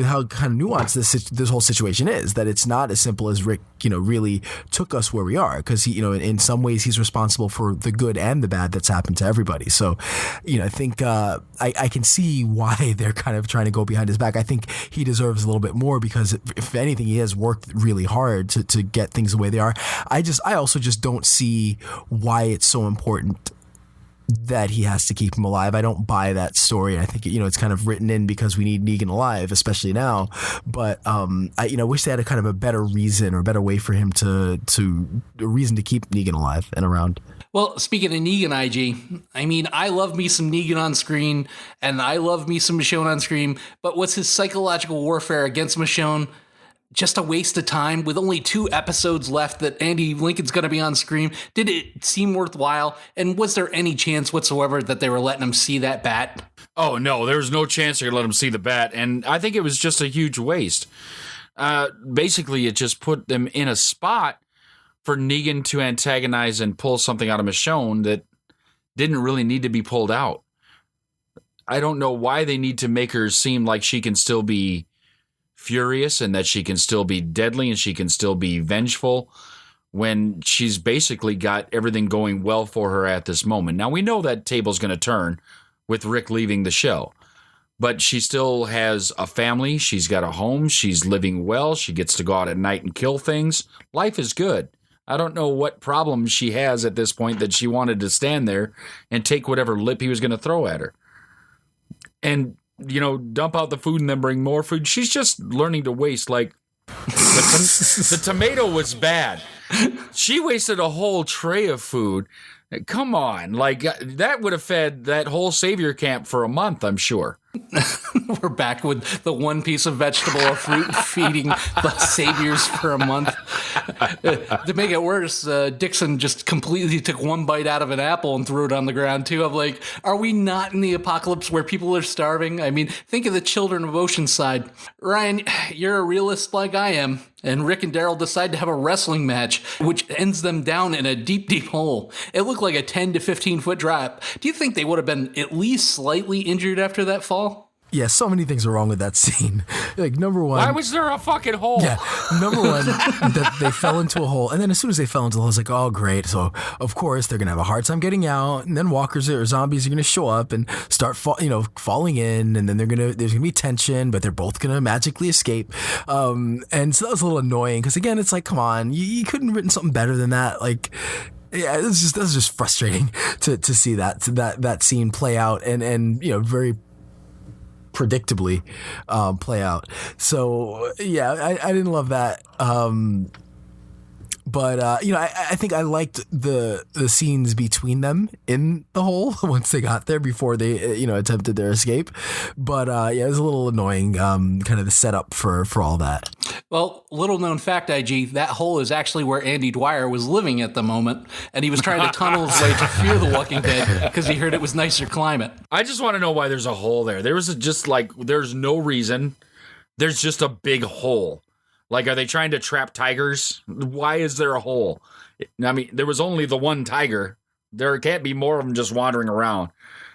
E: how kind of nuanced this whole situation is, that it's not as simple as Rick, really took us where we are, because he, in some ways he's responsible for the good and the bad that's happened to everybody. So, I think I can see why they're kind of trying to go behind his back. I think he deserves a little bit more, because if anything, he has worked really hard to get things the way they are. I also just don't see why it's so important that he has to keep him alive. I don't buy that story. I think it's kind of written in because we need Negan alive, especially now. But I wish they had a kind of a better reason or a better way for him to a reason to keep Negan alive and around.
C: Well, speaking of Negan, IG, I mean, I love me some Negan on screen, and I love me some Michonne on screen. But what's his psychological warfare against Michonne? Just a waste of time with only 2 episodes left that Andy Lincoln's going to be on screen. Did it seem worthwhile? And was there any chance whatsoever that they were letting him see that bat?
F: Oh, no, there was no chance they could let him see the bat. And I think it was just a huge waste. Basically, it just put them in a spot for Negan to antagonize and pull something out of Michonne that didn't really need to be pulled out. I don't know why they need to make her seem like she can still be furious and that she can still be deadly and she can still be vengeful when she's basically got everything going well for her at this moment. Now, we know that table's going to turn with Rick leaving the show, but she still has a family. She's got a home. She's living well. She gets to go out at night and kill things. Life is good. I don't know what problem she has at this point that she wanted to stand there and take whatever lip he was going to throw at her. And dump out the food and then bring more food. She's just learning to waste. Like, the tomato was bad. She wasted a whole tray of food. Come on. Like, that would have fed that whole savior camp for a month, I'm sure.
C: We're back with the one piece of vegetable or fruit feeding the saviors for a month. To make it worse, Dixon just completely took one bite out of an apple and threw it on the ground, too. I'm like, are we not in the apocalypse where people are starving? I mean, think of the children of Oceanside. Ryan, you're a realist like I am, and Rick and Daryl decide to have a wrestling match, which ends them down in a deep, deep hole. It looked like a 10 to 15-foot drop. Do you think they would have been at least slightly injured after that fall?
E: Yeah, so many things are wrong with that scene. Like, number one...
F: Why was there a fucking hole?
E: Yeah, number one, that they fell into a hole. And then as soon as they fell into the hole, it's like, oh, great. So, of course, they're going to have a hard time getting out. And then walkers or zombies are going to show up and start falling in. And then there's going to be tension, but they're both going to magically escape. And so that was a little annoying because, again, it's like, come on, you couldn't have written something better than that. Like... Yeah, that's just frustrating to see that scene play out and very predictably play out. So yeah, I didn't love that. But I think I liked the scenes between them in the hole once they got there before they attempted their escape. But it was a little annoying, kind of the setup for all that.
C: Well, little known fact, IG, that hole is actually where Andy Dwyer was living at the moment, and he was trying to tunnel his way to Fear the Walking Dead because he heard it was nicer climate.
F: I just want to know why there's a hole there. There's no reason. There's just a big hole. Like, are they trying to trap tigers? Why is there a hole? I mean, there was only the one tiger. There can't be more of them just wandering around.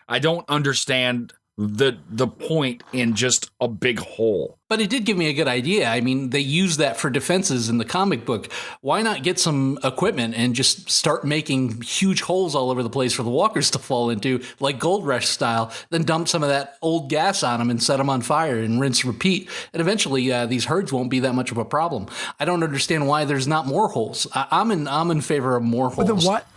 F: I don't understand the point in just a big hole.
C: But it did give me a good idea. I mean, they use that for defenses in the comic book. Why not get some equipment and just start making huge holes all over the place for the walkers to fall into, like Gold Rush style, then dump some of that old gas on them and set them on fire and rinse, repeat. And eventually these herds won't be that much of a problem. I don't understand why there's not more holes. I'm in favor of more holes.
E: But then what?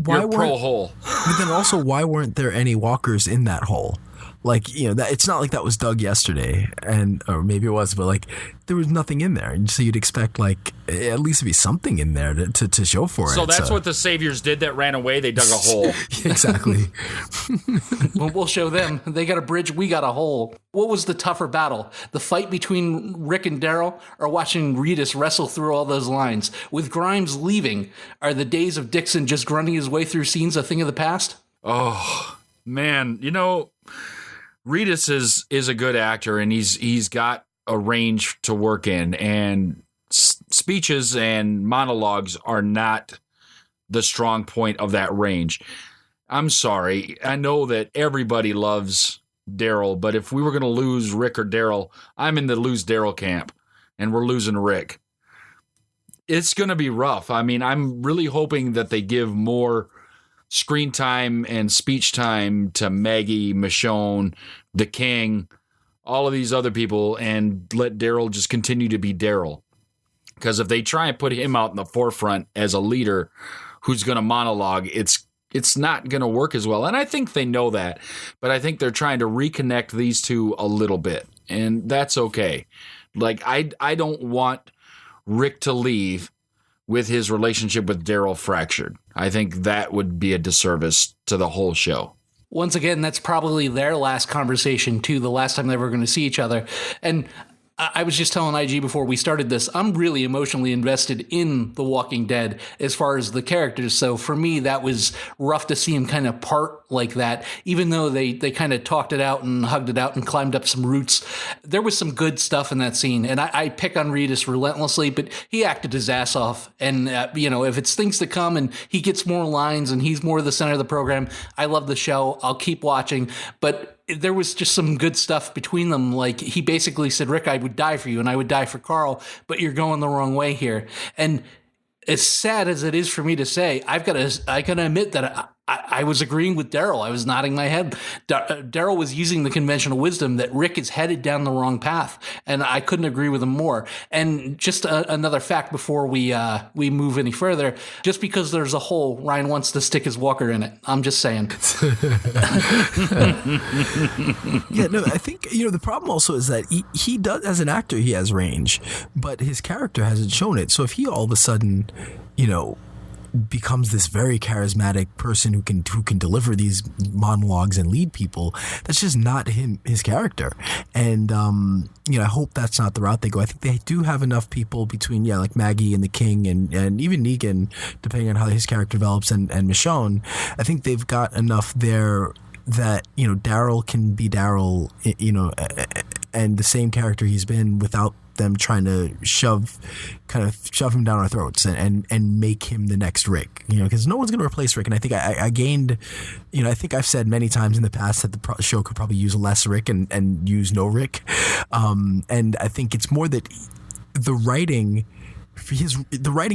F: You're pro hole.
E: But then also, why weren't there any walkers in that hole? Like, that it's not like that was dug yesterday, or maybe it was, but like there was nothing in there, and so you'd expect like at least to be something in there to show for it.
F: So that's what the saviors did that ran away. They dug a hole.
E: Exactly.
C: Well, we'll show them. They got a bridge. We got a hole. What was the tougher battle? The fight between Rick and Daryl, or watching Reedus wrestle through all those lines? With Grimes leaving, are the days of Dixon just grunting his way through scenes a thing of the past?
F: Oh man, Reedus is a good actor, and he's got a range to work in, and speeches and monologues are not the strong point of that range. I'm sorry. I know that everybody loves Daryl, but if we were going to lose Rick or Daryl, I'm in the lose Daryl camp, and we're losing Rick. It's going to be rough. I mean, I'm really hoping that they give more screen time and speech time to Maggie, Michonne, the King, all of these other people, and let Daryl just continue to be Daryl. Because if they try and put him out in the forefront as a leader who's going to monologue, it's not going to work as well. And I think they know that, but I think they're trying to reconnect these two a little bit, and that's okay. Like, I don't want Rick to leave with his relationship with Daryl fractured. I think that would be a disservice to the whole show.
C: Once again, that's probably their last conversation, too, the last time they were going to see each other. And I was just telling IG before we started this, I'm really emotionally invested in The Walking Dead as far as the characters. So for me, that was rough to see him kind of part like that, even though they kind of talked it out and hugged it out and climbed up some roots. There was some good stuff in that scene. And I pick on Reedus relentlessly, but he acted his ass off. And, if it's things to come and he gets more lines and he's more the center of the program, I love the show. I'll keep watching. But there was just some good stuff between them. Like, he basically said, Rick, I would die for you and I would die for Carl, but you're going the wrong way here. And as sad as it is for me to say, I gotta admit that I was agreeing with Daryl. I was nodding my head. Daryl was using the conventional wisdom that Rick is headed down the wrong path, and I couldn't agree with him more. And just another fact before we move any further, just because there's a hole, Ryan wants to stick his walker in it. I'm just saying.
E: Yeah, no, I think, the problem also is that he does, as an actor, he has range, but his character hasn't shown it. So if he all of a sudden, becomes this very charismatic person who can deliver these monologues and lead people, that's just not his character. And I hope that's not the route they go. I think they do have enough people between like Maggie and the King and even Negan, depending on how his character develops, and Michonne. I think they've got enough there that Daryl can be Daryl, and the same character he's been, without them trying to shove him down our throats and make him the next Rick, because no one's going to replace Rick. And I think I gained, I think I've said many times in the past that the show could probably use less Rick and use no Rick. And I think it's more that the writing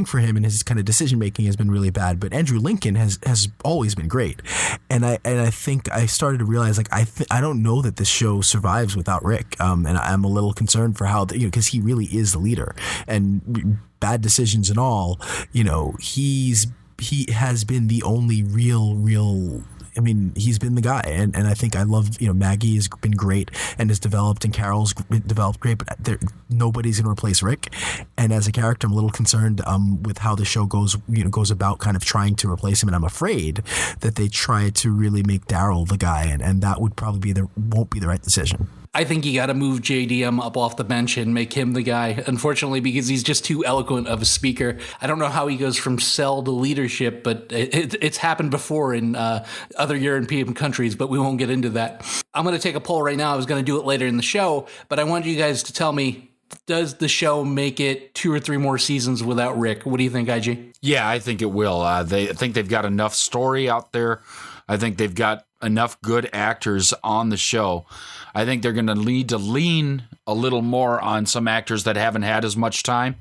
E: for him and his kind of decision making has been really bad, but Andrew Lincoln has always been great. And I think I started to realize, like, I don't know that this show survives without Rick. And I'm a little concerned for how, because he really is the leader, and bad decisions and all, he has been the only real I mean, he's been the guy. And I think I love, Maggie has been great and has developed, and Carol's developed great, but nobody's going to replace Rick. And as a character, I'm a little concerned with how the show goes about kind of trying to replace him. And I'm afraid that they try to really make Daryl the guy. And that would probably won't be the right decision.
C: I think you got to move JDM up off the bench and make him the guy, unfortunately, because he's just too eloquent of a speaker. I don't know how he goes from cell to leadership, but it's happened before in other European countries, but we won't get into that. I'm going to take a poll right now. I was going to do it later in the show, but I want you guys to tell me, does the show make it 2 or 3 more seasons without Rick? What do you think, IG?
F: Yeah, I think it will. I think they've got enough story out there. I think they've got enough good actors on the show. I think they're going to need to lean a little more on some actors that haven't had as much time,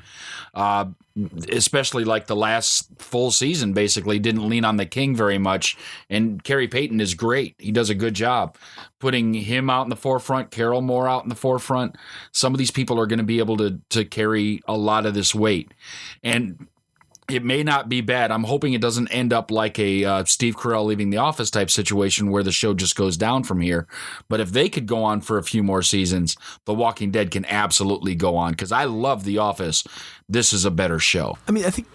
F: especially like the last full season basically didn't lean on the King very much. And Kerry Payton is great. He does a good job putting him out in the forefront, Carol more out in the forefront. Some of these people are going to be able to carry a lot of this weight. And it may not be bad. I'm hoping it doesn't end up like a Steve Carell leaving the office type situation where the show just goes down from here. But if they could go on for a few more seasons, The Walking Dead can absolutely go on, because I love The Office. This is a better show.
E: I mean, I think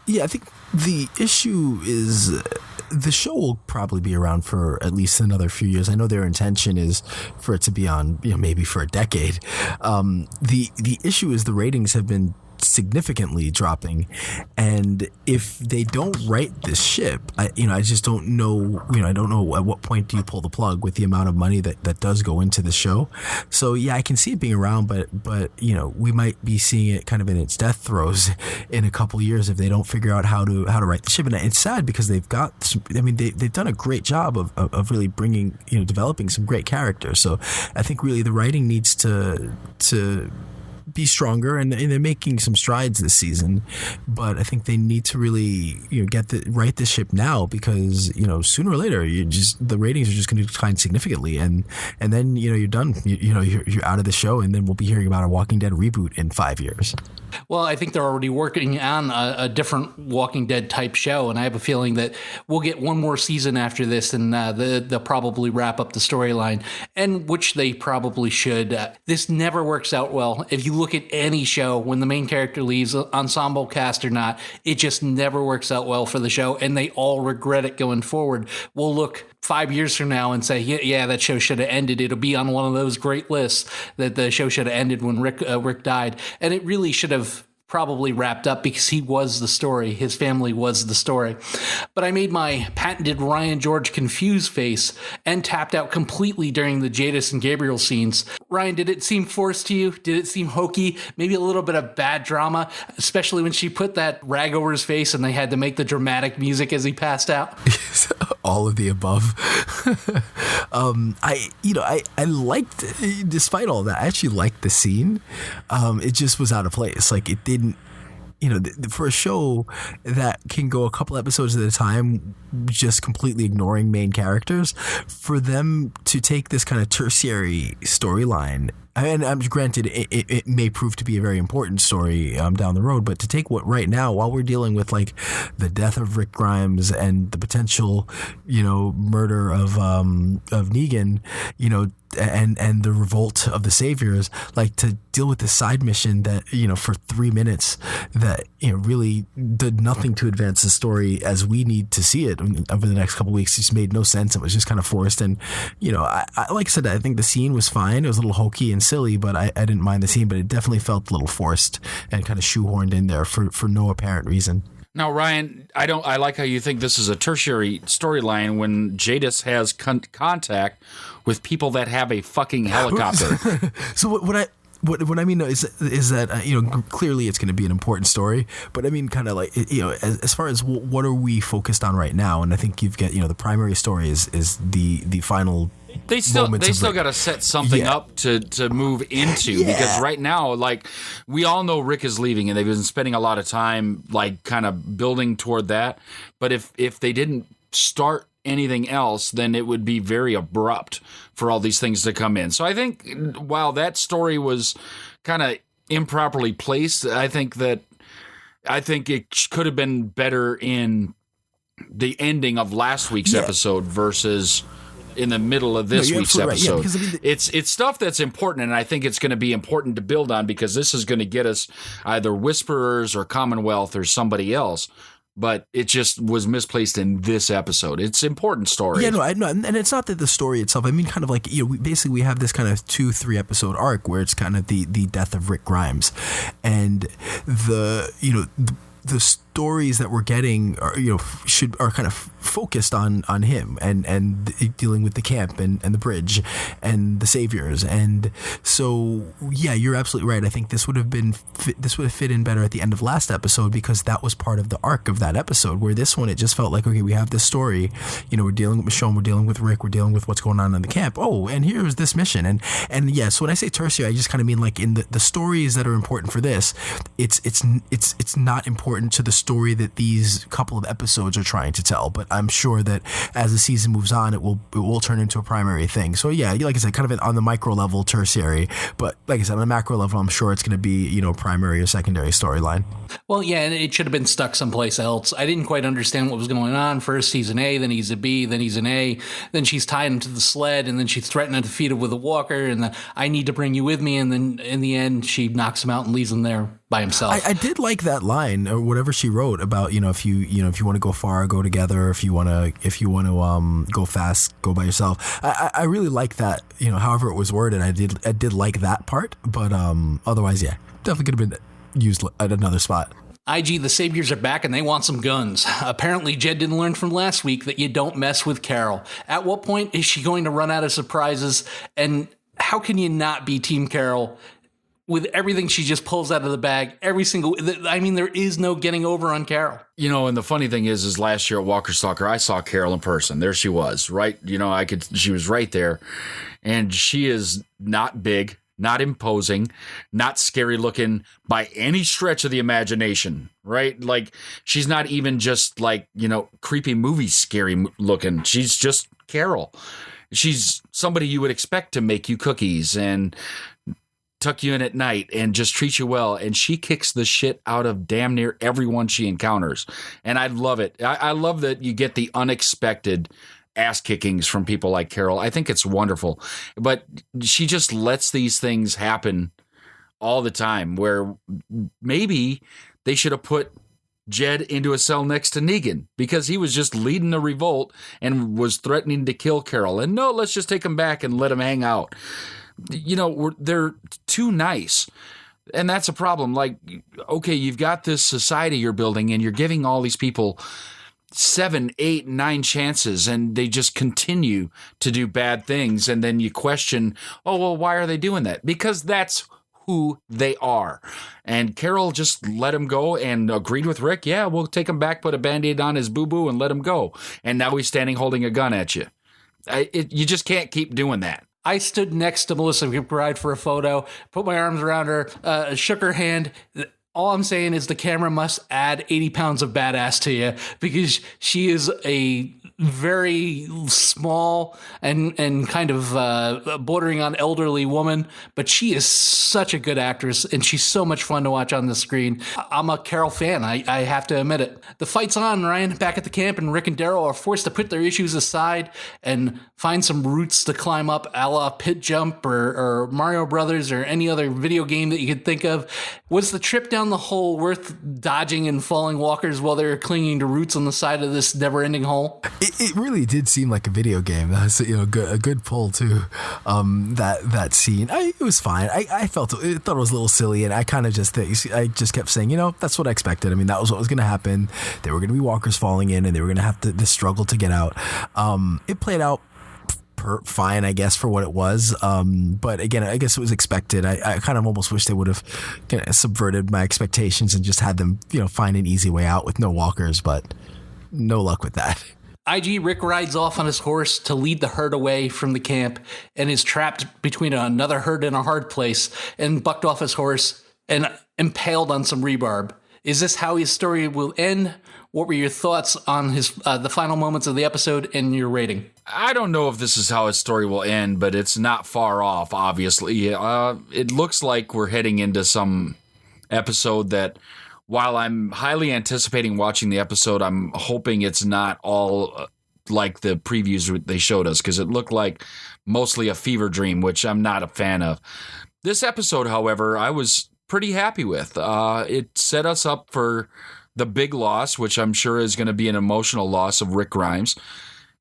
E: the issue is the show will probably be around for at least another few years. I know their intention is for it to be on, maybe for a decade. The issue is the ratings have been significantly dropping, and if they don't right this ship, I just don't know. I don't know at what point do you pull the plug with the amount of money that does go into the show. So yeah, I can see it being around, but we might be seeing it kind of in its death throes in a couple years if they don't figure out how to right the ship. And it's sad because they've got they've done a great job of really bringing developing some great characters. So I think really the writing needs to be stronger, and they're making some strides this season, but I think they need to really right the ship now, because sooner or later the ratings are just going to decline significantly, and then you're done, you're out of the show, and then we'll be hearing about a Walking Dead reboot in 5 years.
C: Well, I think they're already working on a different Walking Dead type show, and I have a feeling that we'll get one more season after this, and they'll probably wrap up the storyline, and which they probably should. This never works out well. If you look at any show, when the main character leaves, ensemble cast or not, it just never works out well for the show, and they all regret it going forward. We'll look 5 years from now and say, yeah, that show should have ended. It'll be on one of those great lists that the show should have ended when Rick died. And it really should have probably wrapped up, because he was the story. His family was the story. But I made my patented Ryan George confused face and tapped out completely during the Jadis and Gabriel scenes. Ryan, did it seem forced to you? Did it seem hokey? Maybe a little bit of bad drama, especially when she put that rag over his face and they had to make the dramatic music as he passed out?
E: All of the above. I liked, despite all that, I actually liked the scene. It just was out of place. Like, it didn't, for a show that can go a couple episodes at a time just completely ignoring main characters, for them to take this kind of tertiary storyline, and I'm granted it may prove to be a very important story down the road, but to take what right now, while we're dealing with like the death of Rick Grimes and the potential murder of Negan, and the revolt of the Saviors, like to deal with this side mission that for 3 minutes that really did nothing to advance the story as we need to see it over the next couple of weeks. It just made no sense. It was just kind of forced, and I like I said, I think the scene was fine. It was a little hokey and silly, but I didn't mind the scene, but it definitely felt a little forced and kind of shoehorned in there for no apparent reason.
F: Now, Ryan, I like how you think this is a tertiary storyline when Jadis has contact with people that have a fucking helicopter.
E: So what I mean is that clearly it's going to be an important story, but I mean kind of like as far as what are we focused on right now, and I think you've got the primary story is the final. They still
F: got to set something up to move into, because right now, like, we all know Rick is leaving, and they've been spending a lot of time like kind of building toward that. But if they didn't start anything else, then it would be very abrupt for all these things to come in. So I think while that story was kind of improperly placed, I think it could have been better in the ending of last week's episode versus in the middle of this week's episode.
E: Right. Yeah, because,
F: it's stuff that's important, and I think it's going to be important to build on because this is going to get us either Whisperers or Commonwealth or somebody else. But it just was misplaced in this episode. It's important story.
E: Yeah, no, and it's not that the story itself. I mean, kind of like, we have this kind of 2-3 episode arc where it's kind of the death of Rick Grimes, and the stories that we're getting are kind of focused on him and dealing with the camp and the bridge and the saviors. And so, yeah, you're absolutely right. I think this would have fit in better at the end of last episode because that was part of the arc of that episode, where this one, it just felt like, okay, we have this story, we're dealing with Michonne, we're dealing with Rick, we're dealing with what's going on in the camp. Oh, and here's this mission. And yeah, so when I say tertiary, I just kind of mean like in the stories that are important for this, it's not important to the story that these couple of episodes are trying to tell, but I'm sure that as the season moves on, it will turn into a primary thing. So yeah, like I said, kind of on the micro level, tertiary, but like I said, on the macro level, I'm sure it's going to be, primary or secondary storyline.
C: Well, yeah, and it should have been stuck someplace else. I didn't quite understand what was going on. First he's an A, then he's a B, then he's an A, then she's tied him to the sled, and then she's threatening to feed him with a walker, and I need to bring you with me, and then in the end she knocks him out and leaves him there by himself.
E: I did like that line or whatever she wrote about, if you want to go far, go together. If you want to go fast, go by yourself. I really like that, however it was worded. I did like that part, but otherwise, yeah, definitely could have been used at another spot.
C: IG, the Saviors are back and they want some guns. Apparently, Jed didn't learn from last week that you don't mess with Carol. At what point is she going to run out of surprises? And how can you not be Team Carol with everything she just pulls out of the bag? There is no getting over on Carol.
F: And the funny thing is last year at Walker Stalker, I saw Carol in person. There she was, right? She was right there. And she is not big, not imposing, not scary looking by any stretch of the imagination, right? Like, she's not even just like, creepy movie scary looking. She's just Carol. She's somebody you would expect to make you cookies and tuck you in at night and just treat you well. And she kicks the shit out of damn near everyone she encounters. And I love it. I love that you get the unexpected ass kickings from people like Carol. I think it's wonderful. But she just lets these things happen all the time, where maybe they should have put Jed into a cell next to Negan because he was just leading a revolt and was threatening to kill Carol. And no, let's just take him back and let him hang out. They're too nice. And that's a problem. Like, okay, you've got this society you're building and you're giving all these people 7, 8, 9 chances, and they just continue to do bad things. And then you question, oh, well, why are they doing that? Because that's who they are. And Carol just let him go and agreed with Rick. Yeah, we'll take him back, put a Band-Aid on his boo-boo and let him go. And now he's standing holding a gun at you. You just can't keep doing that.
C: I stood next to Melissa McBride for a photo, put my arms around her, shook her hand. All I'm saying is the camera must add 80 pounds of badass to you, because she is a very small and kind of bordering on elderly woman, but she is such a good actress and she's so much fun to watch on the screen. I'm a Carol fan. I have to admit it. The fight's on, Ryan, back at the camp, and Rick and Daryl are forced to put their issues aside and find some roots to climb up, a la Pit Jump or Mario Brothers or any other video game that you could think of. Was the trip down the hole worth dodging and falling walkers while they were clinging to roots on the side of this never-ending hole?
E: It really did seem like a video game. That was a good pull too. That scene, it was fine. I thought it was a little silly, and I kind of just kept saying, that's what I expected. I mean, that was what was going to happen. There were going to be walkers falling in, and they were going to have this struggle to get out. It played out fine, I guess, for what it was. But again, I guess it was expected. I kind of almost wish they would have kind of subverted my expectations and just had them, find an easy way out with no walkers, but no luck with that.
C: IG, Rick rides off on his horse to lead the herd away from the camp and is trapped between another herd and a hard place and bucked off his horse and impaled on some rebarb. Is this how his story will end? What were your thoughts on his the final moments of the episode and your rating?
F: I don't know if this is how his story will end, but it's not far off, obviously. It looks like we're heading into some episode that while I'm highly anticipating watching the episode, I'm hoping it's not all like the previews they showed us, because it looked like mostly a fever dream, which I'm not a fan of. This episode, however, I was pretty happy with. It set us up for the big loss, which I'm sure is going to be an emotional loss, of Rick Grimes.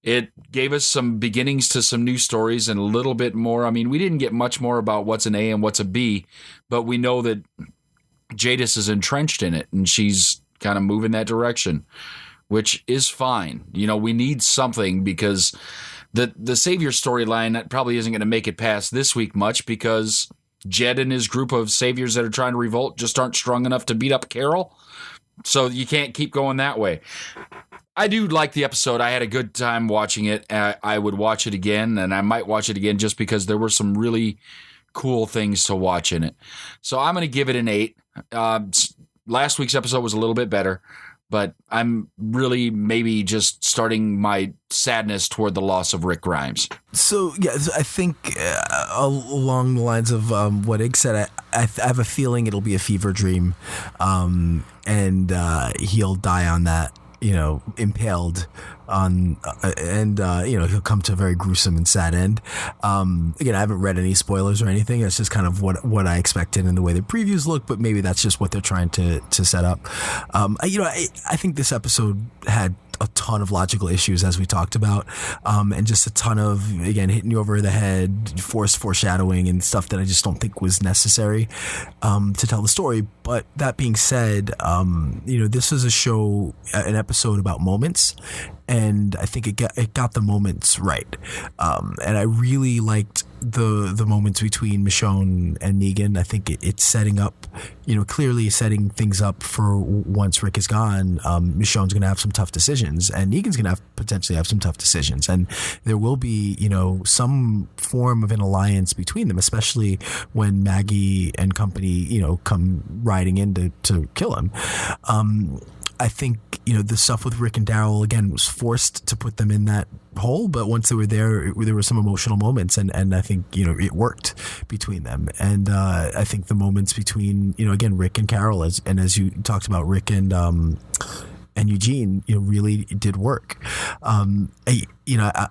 F: It gave us some beginnings to some new stories and a little bit more. I mean, we didn't get much more about what's an A and what's a B, but we know that Jadis is entrenched in it, and she's kind of moving that direction, which is fine. You know, we need something, because the Savior storyline probably isn't going to make it past this week much, because Jed and his group of Saviors that are trying to revolt just aren't strong enough to beat up Carol. So you can't keep going that way. I do like the episode. I had a good time watching it. I would watch it again, and I might watch it again just because there were some really cool things to watch in it. So I'm going to give it an 8. Last week's episode was a little bit better, but I'm really maybe just starting my sadness toward the loss of Rick Grimes.
E: So, yeah, I think along the lines of what Ig said, I have a feeling it'll be a fever dream, and he'll die on that, you know, impaled on, and you know, he'll come to a very gruesome and sad end. Again, I haven't read any spoilers or anything. It's just kind of what I expected in the way the previews look, but maybe that's just what they're trying to set up. You know, I think this episode had a ton of logical issues, as we talked about, and just a ton of, again, hitting you over the head, forced foreshadowing and stuff that I just don't think was necessary to tell the story. But that being said, you know, this is a show, an episode about moments, and I think it got the moments right. And I really liked the moments between Michonne and Negan. I think it's setting up, you know, clearly setting things up for once Rick is gone. Michonne's going to have some tough decisions, and Negan's going to potentially have some tough decisions, and there will be, you know, some form of an alliance between them, especially when Maggie and company, you know, come riding in to kill him. I think, you know, the stuff with Rick and Daryl, again, was forced to put them in that hole, but once they were there were some emotional moments, and I think, you know, it worked between them. And I think the moments between, you know, again, Rick and Carol, as you talked about, Rick and Eugene, you know, really did work. I'm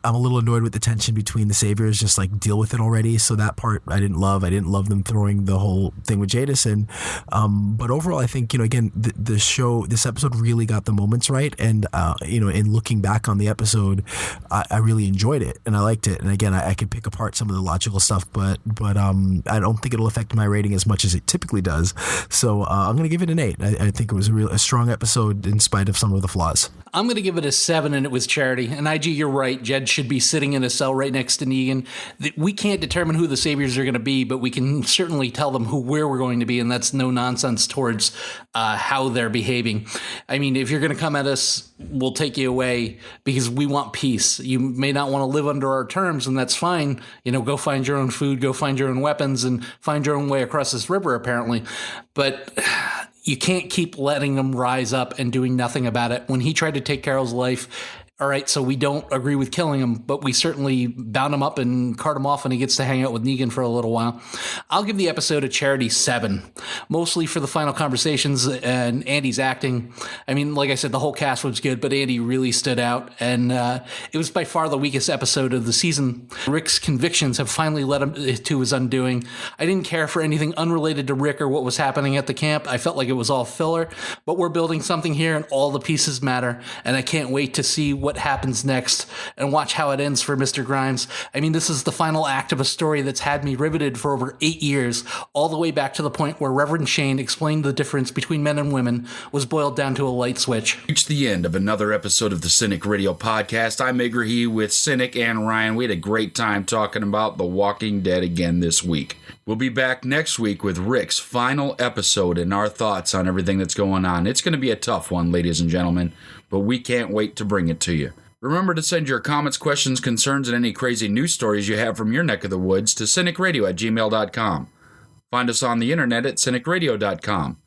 E: a little annoyed with the tension between the Saviors, just like deal with it already. So that part I didn't love. I didn't love them throwing the whole thing with Jadis in. But overall, I think, you know, again, this episode really got the moments right. And, you know, in looking back on the episode, I really enjoyed it and I liked it. And again, I could pick apart some of the logical stuff, but I don't think it'll affect my rating as much as it typically does. So I'm going to give it an 8. I think it was a strong episode in spite of some of the flaws.
C: I'm going to give it a 7, and it was charity. And IG, you're right. Jed should be sitting in a cell right next to Negan. We can't determine who the Saviors are going to be, but we can certainly tell them where we're going to be, and that's no nonsense towards how they're behaving. I mean, if you're going to come at us, we'll take you away because we want peace. You may not want to live under our terms, and that's fine. You know, go find your own food, go find your own weapons, and find your own way across this river, apparently. But you can't keep letting them rise up and doing nothing about it. When he tried to take Carol's life, all right, so we don't agree with killing him, but we certainly bound him up and cart him off, and he gets to hang out with Negan for a little while. I'll give the episode a charity 7, mostly for the final conversations and Andy's acting. I mean, like I said, the whole cast was good, but Andy really stood out, and it was by far the weakest episode of the season. Rick's convictions have finally led him to his undoing. I didn't care for anything unrelated to Rick or what was happening at the camp. I felt like it was all filler, but we're building something here, and all the pieces matter, and I can't wait to see what happens next and watch how it ends for Mr. Grimes. I mean, this is the final act of a story that's had me riveted for over 8 years, all the way back to the point where Reverend Shane explained the difference between men and women was boiled down to a light switch.
F: Reached the end of another episode of the Cinik Radio podcast. I'm Igrihe with Cinik and Ryan. We had a great time talking about The Walking Dead again this week. We'll be back next week with Rick's final episode and our thoughts on everything that's going on. It's going to be a tough one, ladies and gentlemen, but we can't wait to bring it to you. Remember to send your comments, questions, concerns, and any crazy news stories you have from your neck of the woods to CINIKRADIO@gmail.com. Find us on the internet at CINIKRADIO.com.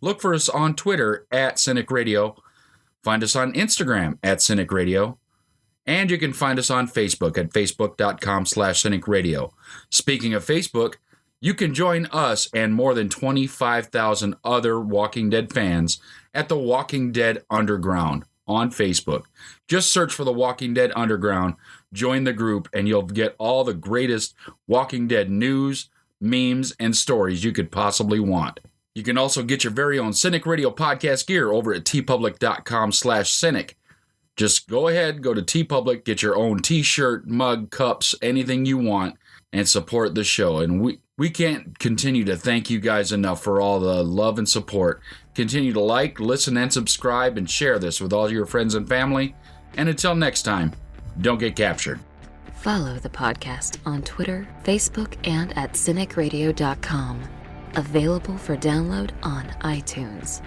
F: Look for us on Twitter at CINIKRADIO. Find us on Instagram at CINIKRADIO. And you can find us on Facebook at Facebook.com/CINIKRADIO. Speaking of Facebook, You can join us and more than 25,000 other Walking Dead fans at the Walking Dead Underground on Facebook. Just search for the Walking Dead Underground, join the group, and you'll get all the greatest Walking Dead news, memes, and stories you could possibly want. You can also get your very own Cinik Radio podcast gear over at tpublic.com/Cinik. Just go ahead, go to TeePublic, get your own t-shirt, mug, cups, anything you want, and support the show. And we can't continue to thank you guys enough for all the love and support. Continue to like, listen, and subscribe, and share this with all your friends and family. And until next time, don't get captured.
B: Follow the podcast on Twitter, Facebook, and at CINIKRADIO.com. Available for download on iTunes.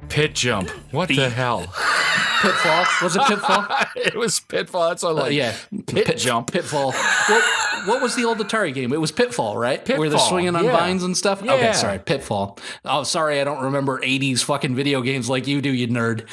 F: Pit jump. What the hell?
C: Pitfall? Was it Pitfall?
F: It was Pitfall. That's all.
C: Yeah.
F: Pit jump.
C: Pitfall. What was the old Atari game? It was Pitfall, right?
F: Pitfall,
C: Where they're swinging on vines and stuff?
F: Yeah.
C: Okay, sorry. Pitfall. Oh, sorry, I don't remember 80s fucking video games like you do, you nerd.